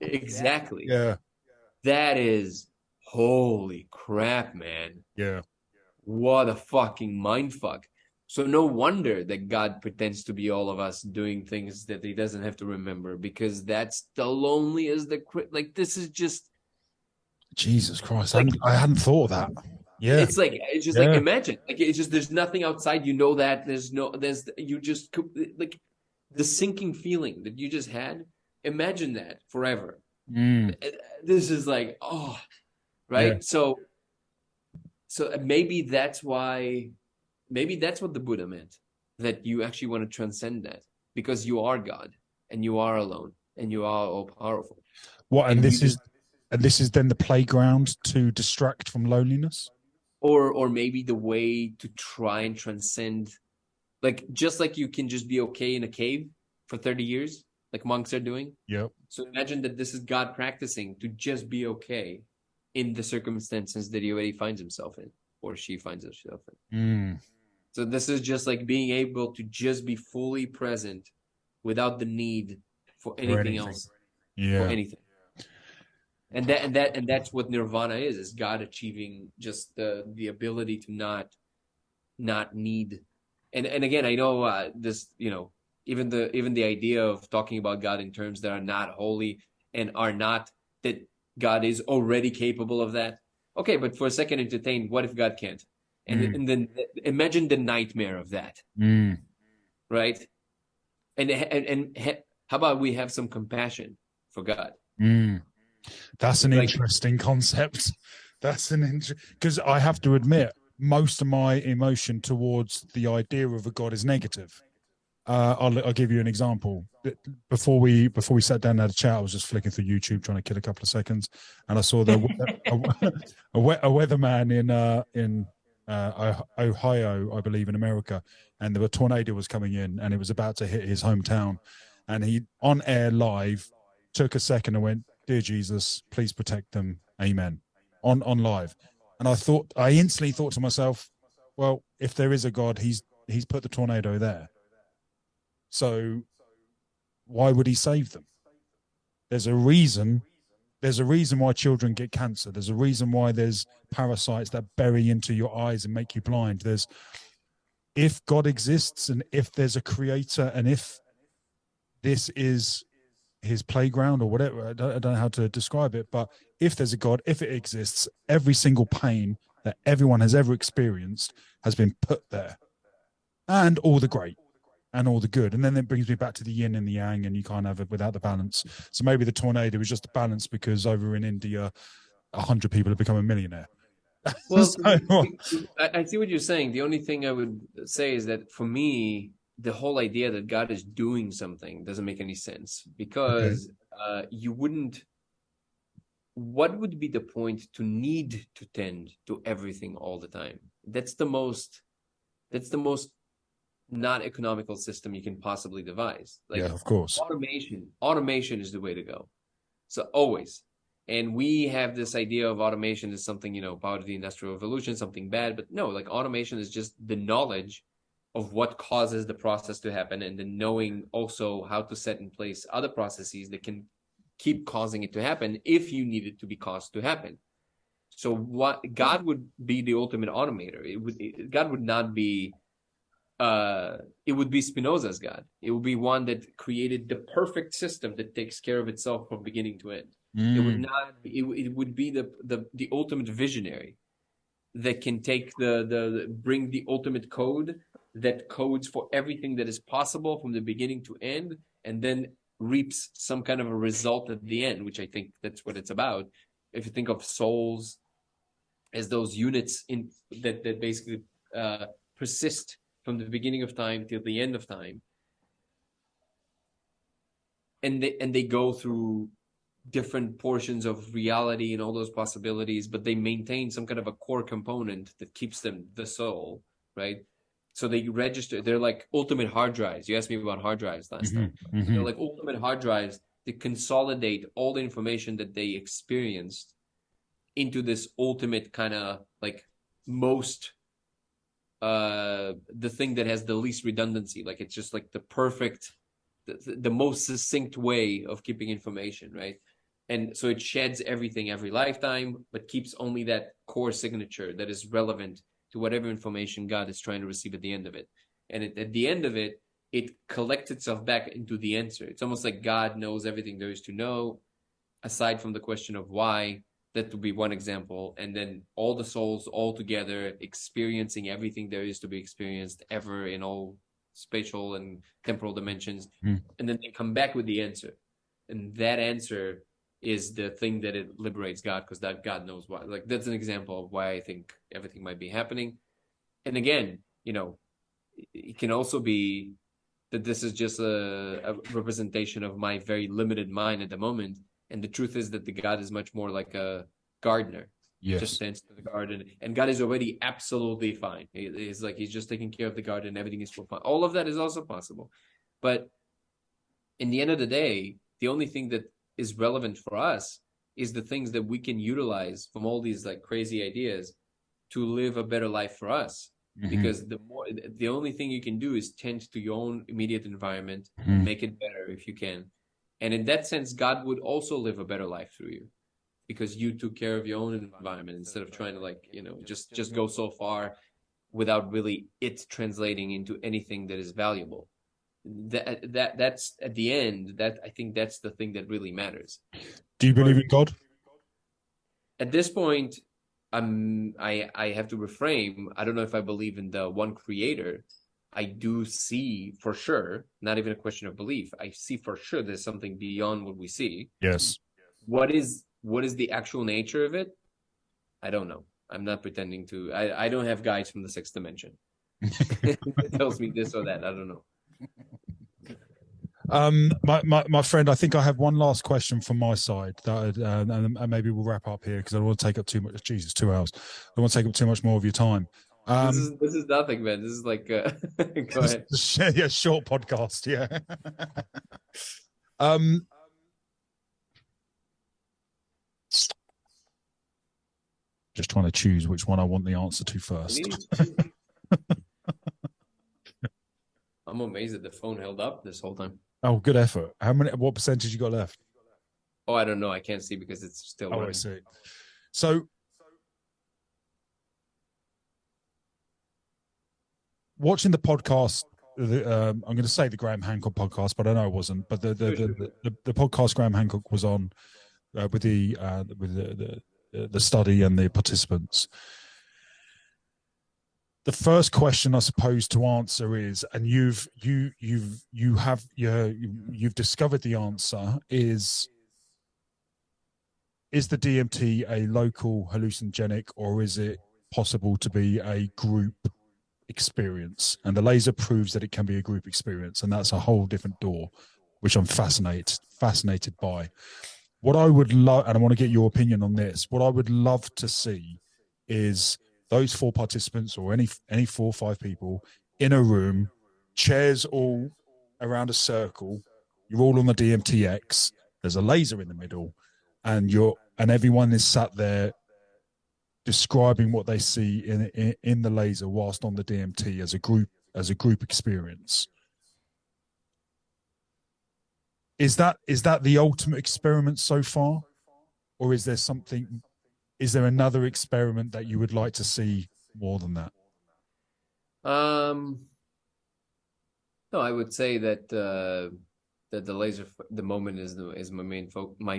Yeah. That is holy crap, man. Yeah. What a fucking mindfuck. So no wonder that God pretends to be all of us doing things that he doesn't have to remember, because that's the loneliest, like this is just Jesus Christ. Like, I hadn't thought of that. Yeah. It's like imagine, like it's just, there's nothing outside, that you just like the sinking feeling that you just had. Imagine that forever. This is like, oh, right. Yeah. So maybe that's what the Buddha meant, that you actually want to transcend that, because you are God and you are alone and you are all powerful. And this is then the playground to distract from loneliness, or maybe the way to try and transcend, like just like you can just be okay in a cave for 30 years, like monks are doing. Yep. So imagine that this is God practicing to just be okay in the circumstances that he already finds himself in, or she finds herself in. So this is just like being able to just be fully present without the need for anything else. Yeah. For anything. And that's what nirvana is God achieving just the ability to not need. And again, I know this, even the idea of talking about God in terms that are not holy and are not, that God is already capable of that. Okay, but for a second entertain, what if God can't? And then imagine the nightmare of that, right? And How about we have some compassion for God? That's an interesting concept. That's because I have to admit, most of my emotion towards the idea of a God is negative. I'll give you an example. Before we sat down and had a chat, I was just flicking through YouTube trying to kill a couple of seconds, and I saw a weatherman in Ohio, I believe, in America, and the tornado was coming in, and it was about to hit his hometown, and he on air live took a second and went, "Dear Jesus, please protect them, Amen," on live, and I instantly thought to myself, well, if there is a God, he's put the tornado there. So why would he save them? There's a reason why children get cancer. There's a reason why there's parasites that bury into your eyes and make you blind. If God exists, and if there's a creator, and if this is his playground or whatever, I don't know how to describe it, but if there's a God, if it exists, every single pain that everyone has ever experienced has been put there, and all the great and all the good. And then it brings me back to the yin and the yang, and you can't have it without the balance. So maybe the tornado was just a balance because over in India, 100 people have become a millionaire. Well, I see what you're saying. The only thing I would say is that for me, the whole idea that God is doing something doesn't make any sense, because you wouldn't. What would be the point to need to tend to everything all the time? That's the most not economical system you can possibly devise. Like, yeah, of course. Automation is the way to go. So always. And we have this idea of automation as something, part of the Industrial Revolution, something bad. But no, like, automation is just the knowledge of what causes the process to happen, and then knowing also how to set in place other processes that can keep causing it to happen if you need it to be caused to happen. So what God would be the ultimate automator. God would not be it would be Spinoza's God. It would be one that created the perfect system that takes care of itself from beginning to end. It would not. It would be the ultimate visionary that can take bring the ultimate code that codes for everything that is possible from the beginning to end, and then reaps some kind of a result at the end, which I think that's what it's about. If you think of souls as those units that basically persist from the beginning of time till the end of time, and they go through different portions of reality and all those possibilities, but they maintain some kind of a core component that keeps them the soul, right? So they register, they're like ultimate hard drives. You asked me about hard drives last time. They're like ultimate hard drives that consolidate all the information that they experienced into this ultimate kind of like most the thing that has the least redundancy. Like, it's just like the perfect, the most succinct way of keeping information, right? And so it sheds everything every lifetime, but keeps only that core signature that is relevant to whatever information God is trying to receive at the end of it. And at the end of it, it collects itself back into the answer. It's almost like God knows everything there is to know, aside from the question of why. That would be one example. And then all the souls all together experiencing everything there is to be experienced ever in all spatial and temporal dimensions. And then they come back with the answer. And that answer is the thing that it liberates God, because that God knows why. Like, that's an example of why I think everything might be happening. And again, it can also be that this is just a representation of my very limited mind at the moment. And the truth is that the God is much more like a gardener. Yes. Just tends to the garden. And God is already absolutely fine. He's just taking care of the garden. Everything is fine. All of that is also possible. But in the end of the day, the only thing that is relevant for us is the things that we can utilize from all these like crazy ideas to live a better life for us. Because the only thing you can do is tend to your own immediate environment and make it better if you can. And in that sense, God would also live a better life through you, because you took care of your own environment instead of trying to just go so far without really it translating into anything that is valuable. That's at the end, that I think that's the thing that really matters. Do you believe in God? At this point, I have to reframe. I don't know if I believe in the one creator. I do see for sure, not even a question of belief. I see for sure there's something beyond what we see. Yes. What is the actual nature of it? I don't know. I'm not pretending to. I don't have guides from the sixth dimension. It tells me this or that. I don't know. My friend, I think I have one last question from my side, and maybe we'll wrap up here because I don't want to take up too much. Jesus, 2 hours. I don't want to take up too much more of your time. This is nothing, man. This is like go ahead. Yeah, short podcast. Yeah. Just trying to choose which one I want the answer to first. I'm amazed that the phone held up this whole time. Oh, good effort. What percentage you got left? Oh, I don't know. I can't see because it's still running. I see. So watching the podcast, I'm going to say the Graham Hancock podcast, but I know it wasn't. But the podcast Graham Hancock was on with the study and the participants. The first question I suppose to answer is, and you've discovered the answer is the DMT a local hallucinogenic, or is it possible to be a group experience? And the laser proves that it can be a group experience, and that's a whole different door, which I'm fascinated by. What I would love, and I want to get your opinion on this, what I would love to see is those 4 participants, or any 4 or 5 people in a room, chairs all around a circle. You're all on the DMT X. There's a laser in the middle, and everyone is sat there describing what they see in the laser whilst on the DMT as a group experience. Is that the ultimate experiment so far, or is there another experiment that you would like to see more than that? No, I would say that that the moment is my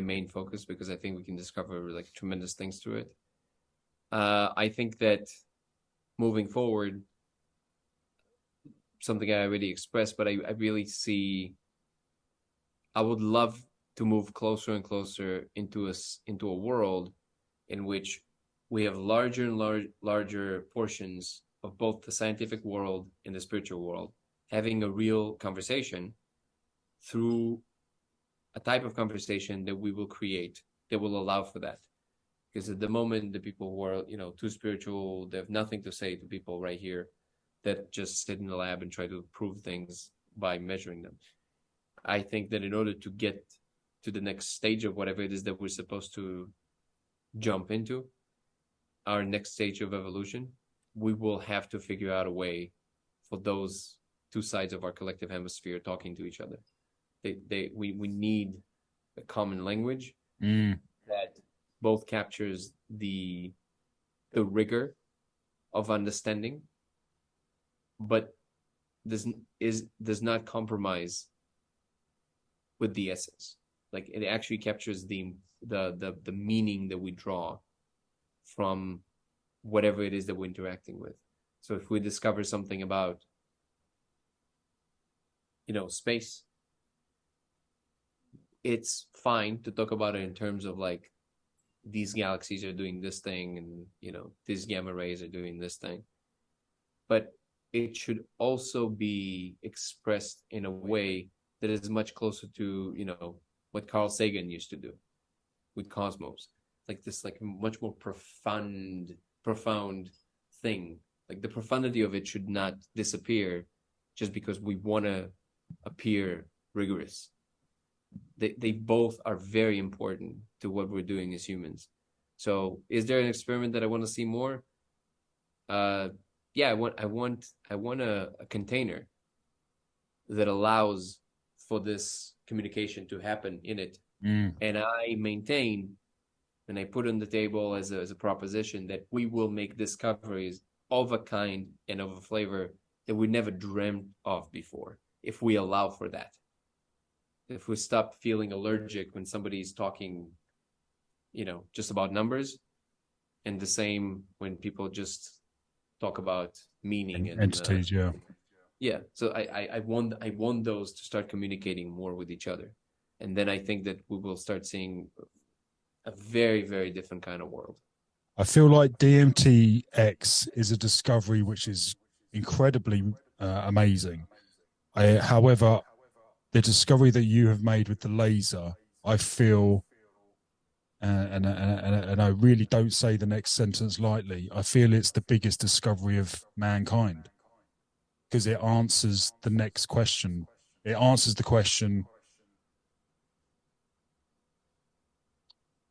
main focus, because I think we can discover like tremendous things through it. I think that moving forward, something I already expressed, but I really see, I would love to move closer and closer into a world in which we have larger and larger portions of both the scientific world and the spiritual world having a real conversation through a type of conversation that we will create that will allow for that. Because at the moment, the people who are, too spiritual, they have nothing to say to people right here that just sit in the lab and try to prove things by measuring them. I think that in order to get to the next stage of whatever it is that we're supposed to jump into, our next stage of evolution, we will have to figure out a way for those 2 sides of our collective hemisphere talking to each other. We need a common language that both captures the rigor of understanding, but does not compromise with the essence. Like, it actually captures the meaning that we draw from whatever it is that we're interacting with. So if we discover something about, space, it's fine to talk about it in terms of like, these galaxies are doing this thing, and these gamma rays are doing this thing. But it should also be expressed in a way that is much closer to, what Carl Sagan used to do with Cosmos. Like this, like much more profound thing. Like the profundity of it should not disappear just because we want to appear rigorous. They both are very important to what we're doing as humans. So is there an experiment that I want to see more? Yeah, I want a container that allows for this communication to happen in it. And I maintain, and I put on the table as a proposition, that we will make discoveries of a kind and of a flavor that we never dreamt of before, if we allow for that. If we stop feeling allergic when somebody's talking, just about numbers, and the same when people just talk about meaning and entities, yeah. Yeah. So I want those to start communicating more with each other. And then I think that we will start seeing a very, very different kind of world. I feel like DMT X is a discovery which is incredibly amazing. However, the discovery that you have made with the laser, I feel, and I really don't say the next sentence lightly, I feel it's the biggest discovery of mankind because it answers the next question. It answers the question.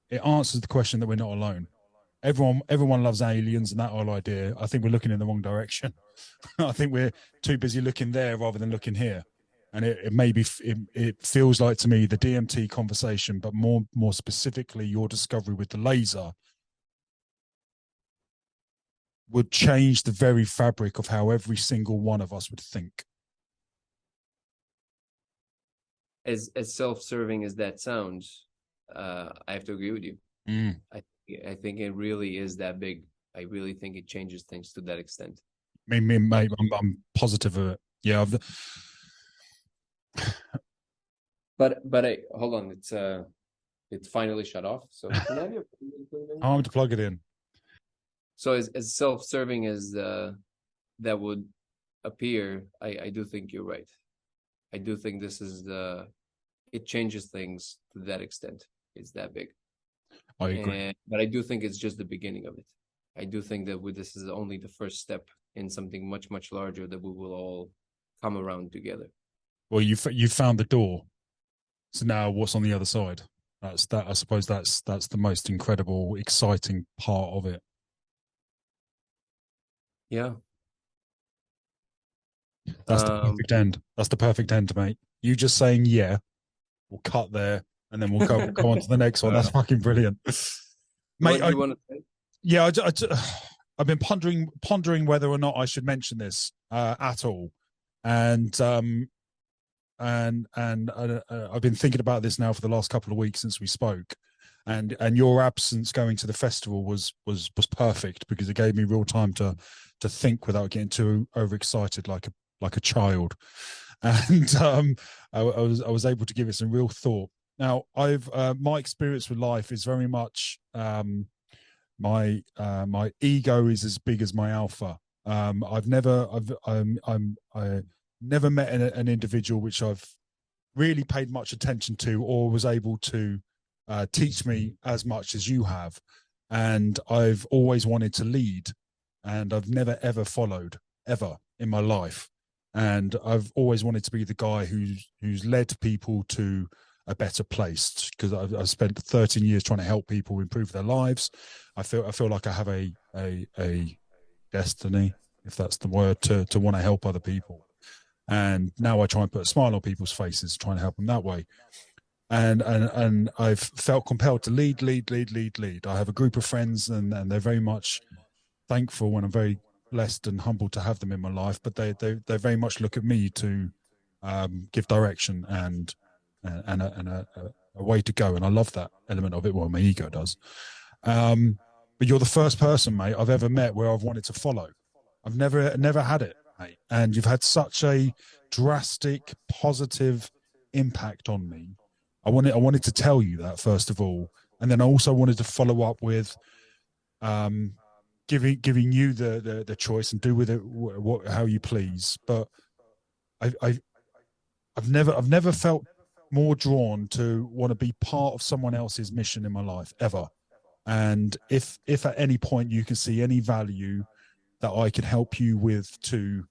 It answers the question that we're not alone. Everyone loves aliens and that whole idea. I think we're looking in the wrong direction. I think we're too busy looking there rather than looking here. And it feels like to me the DMT conversation, but more specifically your discovery with the laser would change the very fabric of how every single one of us would think. As self-serving as that sounds, I have to agree with you. Mm. I think it really is that big. I really think it changes things to that extent. Mate, I'm positive of it. Yeah. But hold on, it's finally shut off. So can I have your I want to plug it in. So as self-serving as that would appear, I do think you're right. I do think this is it changes things to that extent. It's that big. I agree. But I do think it's just the beginning of it. I do think that this is only the first step in something much, much larger that we will all come around together. Well, you found the door. So now what's on the other side? That's that. I suppose that's the most incredible, exciting part of it. Yeah. That's the perfect end. That's the perfect end, mate. You just saying, yeah, we'll cut there and then we'll go on to the next one. That's fucking brilliant. Mate, what do you want to say? Yeah, I've been pondering whether or not I should mention this at all. And I've been thinking about this now for the last couple of weeks since we spoke. And your absence going to the festival was perfect because it gave me real time to think without getting too overexcited like a child. And I was able to give it some real thought. Now, my experience with life is very much my ego is as big as my alpha. I never met an individual which I've really paid much attention to or was able to teach me as much as you have. And I've always wanted to lead, and I've never ever followed ever in my life. And I've always wanted to be the guy who's led people to a better place because I've spent 13 years trying to help people improve their lives. I feel like I have a destiny, if that's the word, to want to help other people. And now I try and put a smile on people's faces, trying to help them that way. And I've felt compelled to lead. I have a group of friends, and they're very much thankful, and I'm very blessed and humbled to have them in my life. But they very much look at me to give direction and a way to go, and I love that element of it. Well, my ego does. But you're the first person, mate, I've ever met where I've wanted to follow. I've never had it, mate, and you've had such a drastic, positive impact on me. I wanted to tell you that first of all, and then I also wanted to follow up with giving you the choice and do with it how you please. But I've never felt more drawn to want to be part of someone else's mission in my life ever. And if at any point you can see any value that I can help you with to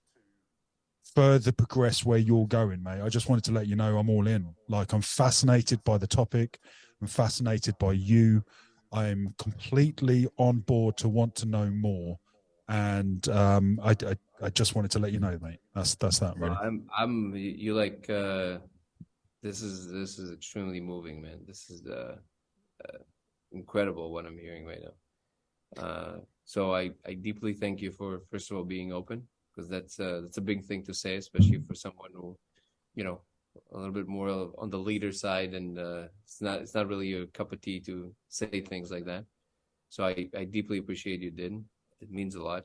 further progress where you're going, mate, I just wanted to let you know I'm all in. Like, I'm fascinated by the topic. I'm fascinated by you. I'm completely on board to want to know more. And I just wanted to let you know, mate. That's that, really. You like this is extremely moving, man. This is incredible what I'm hearing right now. So I deeply thank you for, first of all, being open, because that's a big thing to say, especially for someone who, a little bit more on the leader side, and it's not really your cup of tea to say things like that. So I deeply appreciate you did. It means a lot.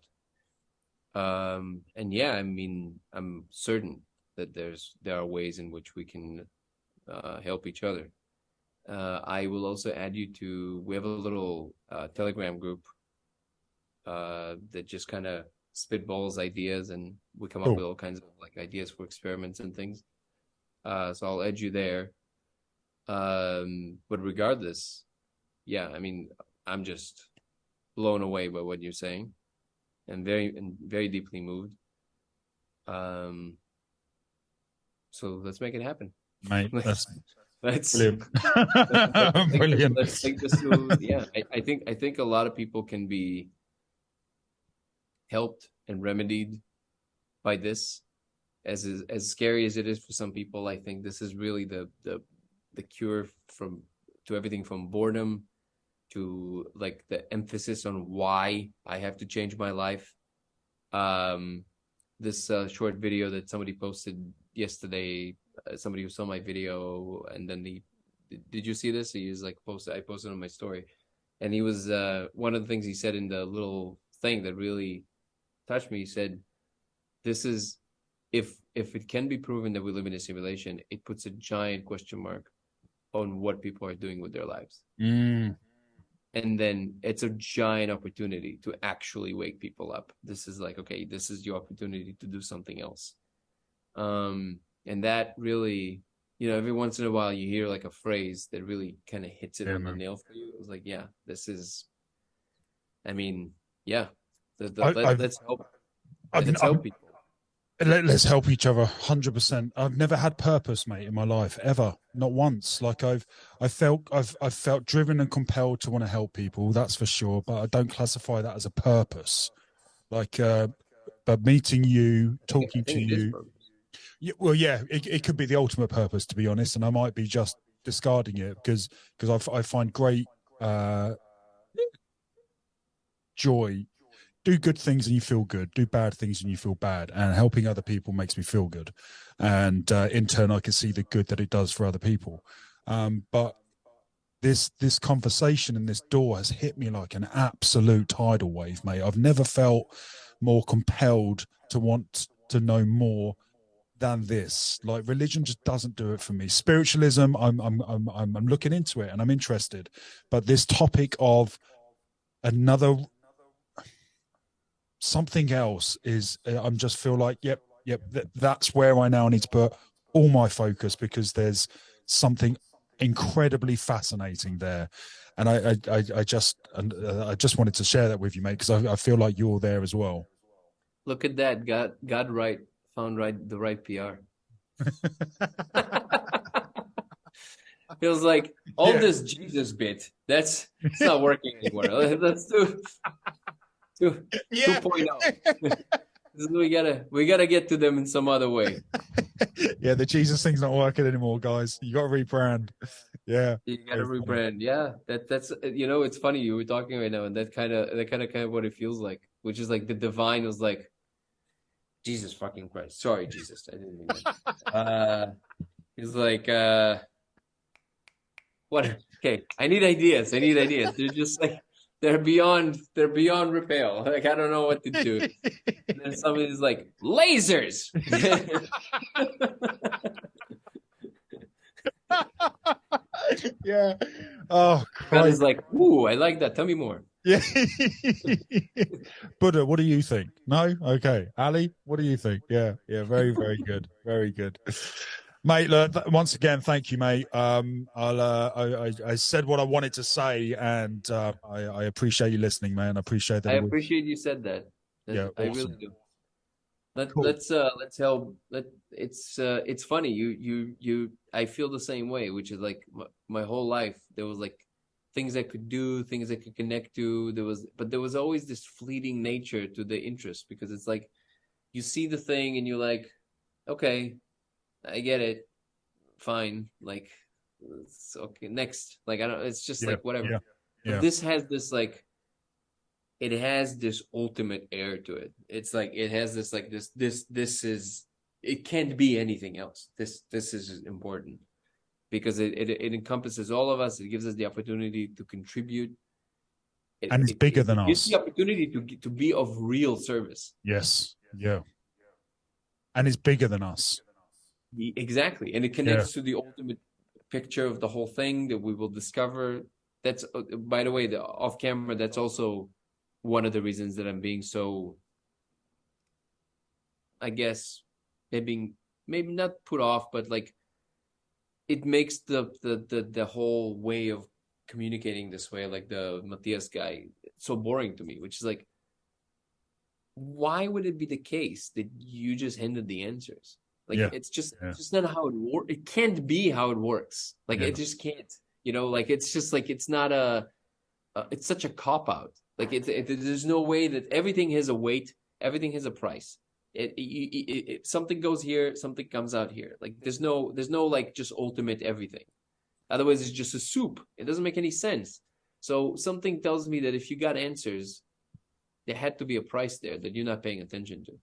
And yeah, I mean, I'm certain that there are ways in which we can help each other. I will also add you to, we have a little Telegram group that just kind of spitballs ideas, and we come up Cool. with all kinds of like ideas for experiments and things. So I'll add you there. But regardless, yeah, I mean, I'm just blown away by what you're saying, and very deeply moved. So let's make it happen. Mate, that's let's brilliant. Brilliant. let's take this to, yeah. I think a lot of people can be helped and remedied by this. As scary as it is for some people, I think this is really the cure to everything from boredom to like the emphasis on why I have to change my life. This short video that somebody posted yesterday, somebody who saw my video, and then did you see this? He was like, I posted on my story, and he was one of the things he said in the little thing that really touched me. He said, this is, if it can be proven that we live in a simulation, it puts a giant question mark on what people are doing with their lives. And then it's a giant opportunity to actually wake people up. This is like, okay, this is your opportunity to do something else. And that really, every once in a while you hear like a phrase that really kind of hits it on the nail for you. It was like, yeah, this is, I mean, yeah, let's help. Let's help people. Let's help each other 100%. I've never had purpose, mate, in my life, ever. Not once. Like I've felt driven and compelled to want to help people, that's for sure, but I don't classify that as a purpose. Like but meeting you, talking to you. Yeah, well, yeah, it could be the ultimate purpose, to be honest, and I might be just discarding it because I find great joy. Do good things and you feel good. Do bad things and you feel bad. And helping other people makes me feel good. And in turn, I can see the good that it does for other people. But this conversation and this door has hit me like an absolute tidal wave, mate. I've never felt more compelled to want to know more than this. Like religion just doesn't do it for me. Spiritualism, I'm looking into it and I'm interested. But this topic of another something else is, I'm just feel like, yep, that's where I now need to put all my focus, because there's something incredibly fascinating there. And I just wanted to share that with you, mate, because I feel like you're there as well. Look at that. God found the right PR. Feels like all this Jesus bit, it's not working anymore. Let's do 2.0. we gotta get to them in some other way. Yeah, the Jesus thing's not working anymore, guys. You got to rebrand. Yeah, you gotta rebrand. Yeah, that's it's funny, you were talking right now, and that kind of what it feels like, which is like the divine was like, Jesus fucking Christ, sorry Jesus, I didn't mean that. He's like, what? Okay, I need ideas. They're just like, they're beyond repair. Like, I don't know what to do. And then somebody's like, lasers. Yeah. Oh, God is like, ooh, I like that. Tell me more. Yeah. Buddha, what do you think? No? Okay. Ali, what do you think? Yeah. Very, very good. Very good. Mate, look, once again, thank you, mate. I said what I wanted to say, and I appreciate you listening, man. I appreciate that. I appreciate you said that. Yeah, I awesome. really do. Let's help. It's funny. You. I feel the same way, which is like my whole life. There was like things I could do, things I could connect to. But there was always this fleeting nature to the interest, because it's like you see the thing and you're like, okay, I get it, fine. Like, it's okay, next. Like, I don't. It's just like whatever. Yeah. But this has this like. It has this ultimate air to it. It's like it has this like this is, it can't be anything else. This is important because it encompasses all of us. It gives us the opportunity to contribute And it's bigger than gives us. the opportunity to be of real service. Yes. Yeah. And it's bigger than us. Exactly. And it connects to the ultimate picture of the whole thing that we will discover. That's, by the way, the off camera, that's also one of the reasons that I'm being so, I guess, maybe not put off, but like it makes the whole way of communicating this way, like the Matthias guy, so boring to me, which is like, why would it be the case that you just handed the answers? Like, it's just not how it works. It can't be how it works. Like, it just can't, like, it's just like, it's not it's such a cop out. Like, there's no way that everything has a weight. Everything has a price. Something goes here, something comes out here. Like, there's no like just ultimate everything. Otherwise, it's just a soup. It doesn't make any sense. So something tells me that if you got answers, there had to be a price there that you're not paying attention to.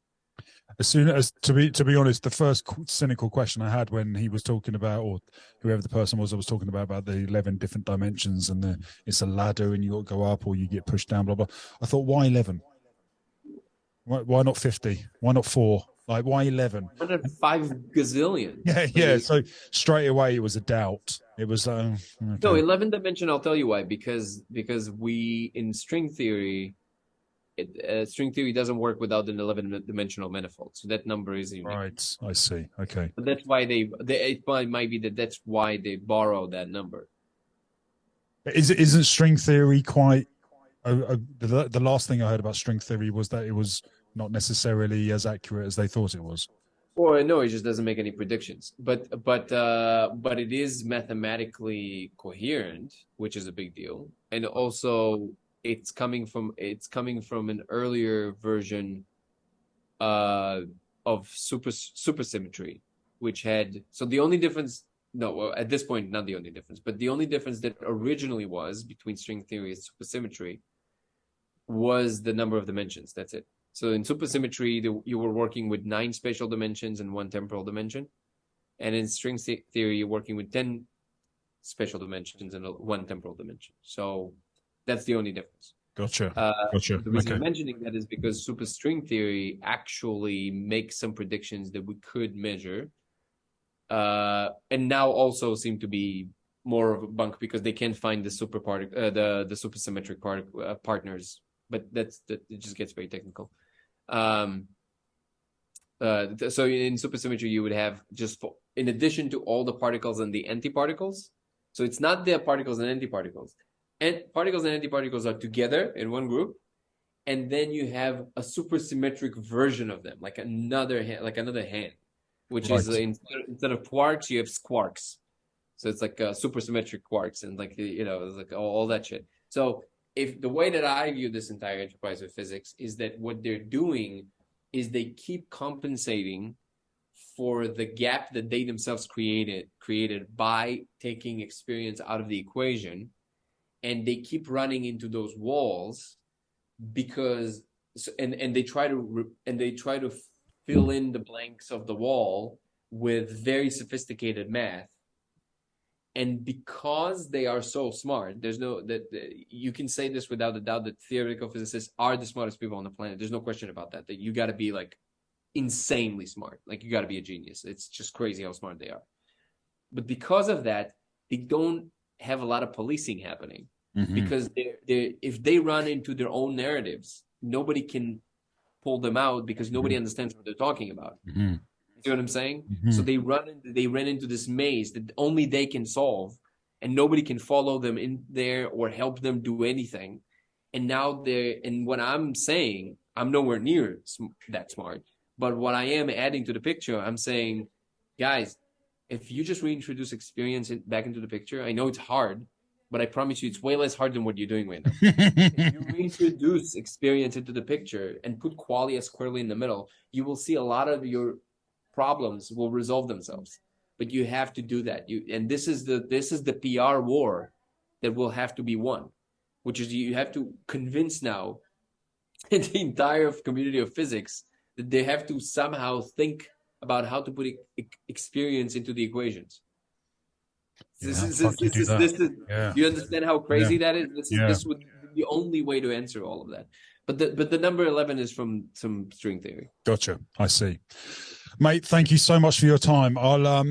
As soon as, to be honest, the first cynical question I had when he was talking about, or whoever the person was I was talking about the 11 different dimensions, and it's a ladder and you got to go up or you get pushed down, blah, blah. I thought, why 11? Why not 50? Why not 4? Like, why 11? 105 gazillion. Yeah. So straight away it was a doubt. It was okay. No, 11 dimension. I'll tell you why. Because we in string theory, string theory doesn't work without an 11 dimensional manifold. So that number is unique. Right. I see. Okay. But that's why it might be that's why they borrow that number. Isn't string theory quite? The last thing I heard about string theory was that it was not necessarily as accurate as they thought it was. Or no, it just doesn't make any predictions. But it is mathematically coherent, which is a big deal. And also it's coming from an earlier version of supersymmetry, which had, so the only difference, at this point, not the only difference, but the only difference that originally was between string theory and supersymmetry was the number of dimensions. That's it. So in supersymmetry, you were working with 9 spatial dimensions and 1 temporal dimension. And in string theory, you're working with 10 spatial dimensions and 1 temporal dimension. So that's the only difference. Gotcha. The reason I'm mentioning that is because superstring theory actually makes some predictions that we could measure. And now also seem to be more of a bunk because they can't find the the supersymmetric partners. But it just gets very technical. So in supersymmetry, you would have in addition to all the particles and the antiparticles. So it's not the particles and antiparticles. And particles and antiparticles are together in one group, and then you have a supersymmetric version of them, like another hand, which is instead of quarks, you have squarks. So it's like supersymmetric quarks, and it's like all that shit. So if the way that I view this entire enterprise of physics is that what they're doing is they keep compensating for the gap that they themselves created by taking experience out of the equation, and they keep running into those walls because they try to fill in the blanks of the wall with very sophisticated math. And because they are so smart, you can say this without a doubt that theoretical physicists are the smartest people on the planet. There's no question about that. That you got to be like insanely smart. Like you got to be a genius. It's just crazy how smart they are. But because of that, they don't have a lot of policing happening because if they run into their own narratives, nobody can pull them out because nobody understands what they're talking about. See what I'm saying? So they ran into this maze that only they can solve, and nobody can follow them in there or help them do anything. And now what I'm saying, I'm nowhere near that smart. But what I am adding to the picture, I'm saying, guys, if you just reintroduce experience back into the picture, I know it's hard, but I promise you it's way less hard than what you're doing right now. If you reintroduce experience into the picture and put qualia squarely in the middle, you will see a lot of your problems will resolve themselves. But you have to do that. And this is the PR war that will have to be won, which is you have to convince now the entire community of physics that they have to somehow think about how to put experience into the equations. Do you understand how crazy that is? This would the only way to answer all of that. But the number 11 is from some string theory. Gotcha. I see. Mate, thank you so much for your time. I'll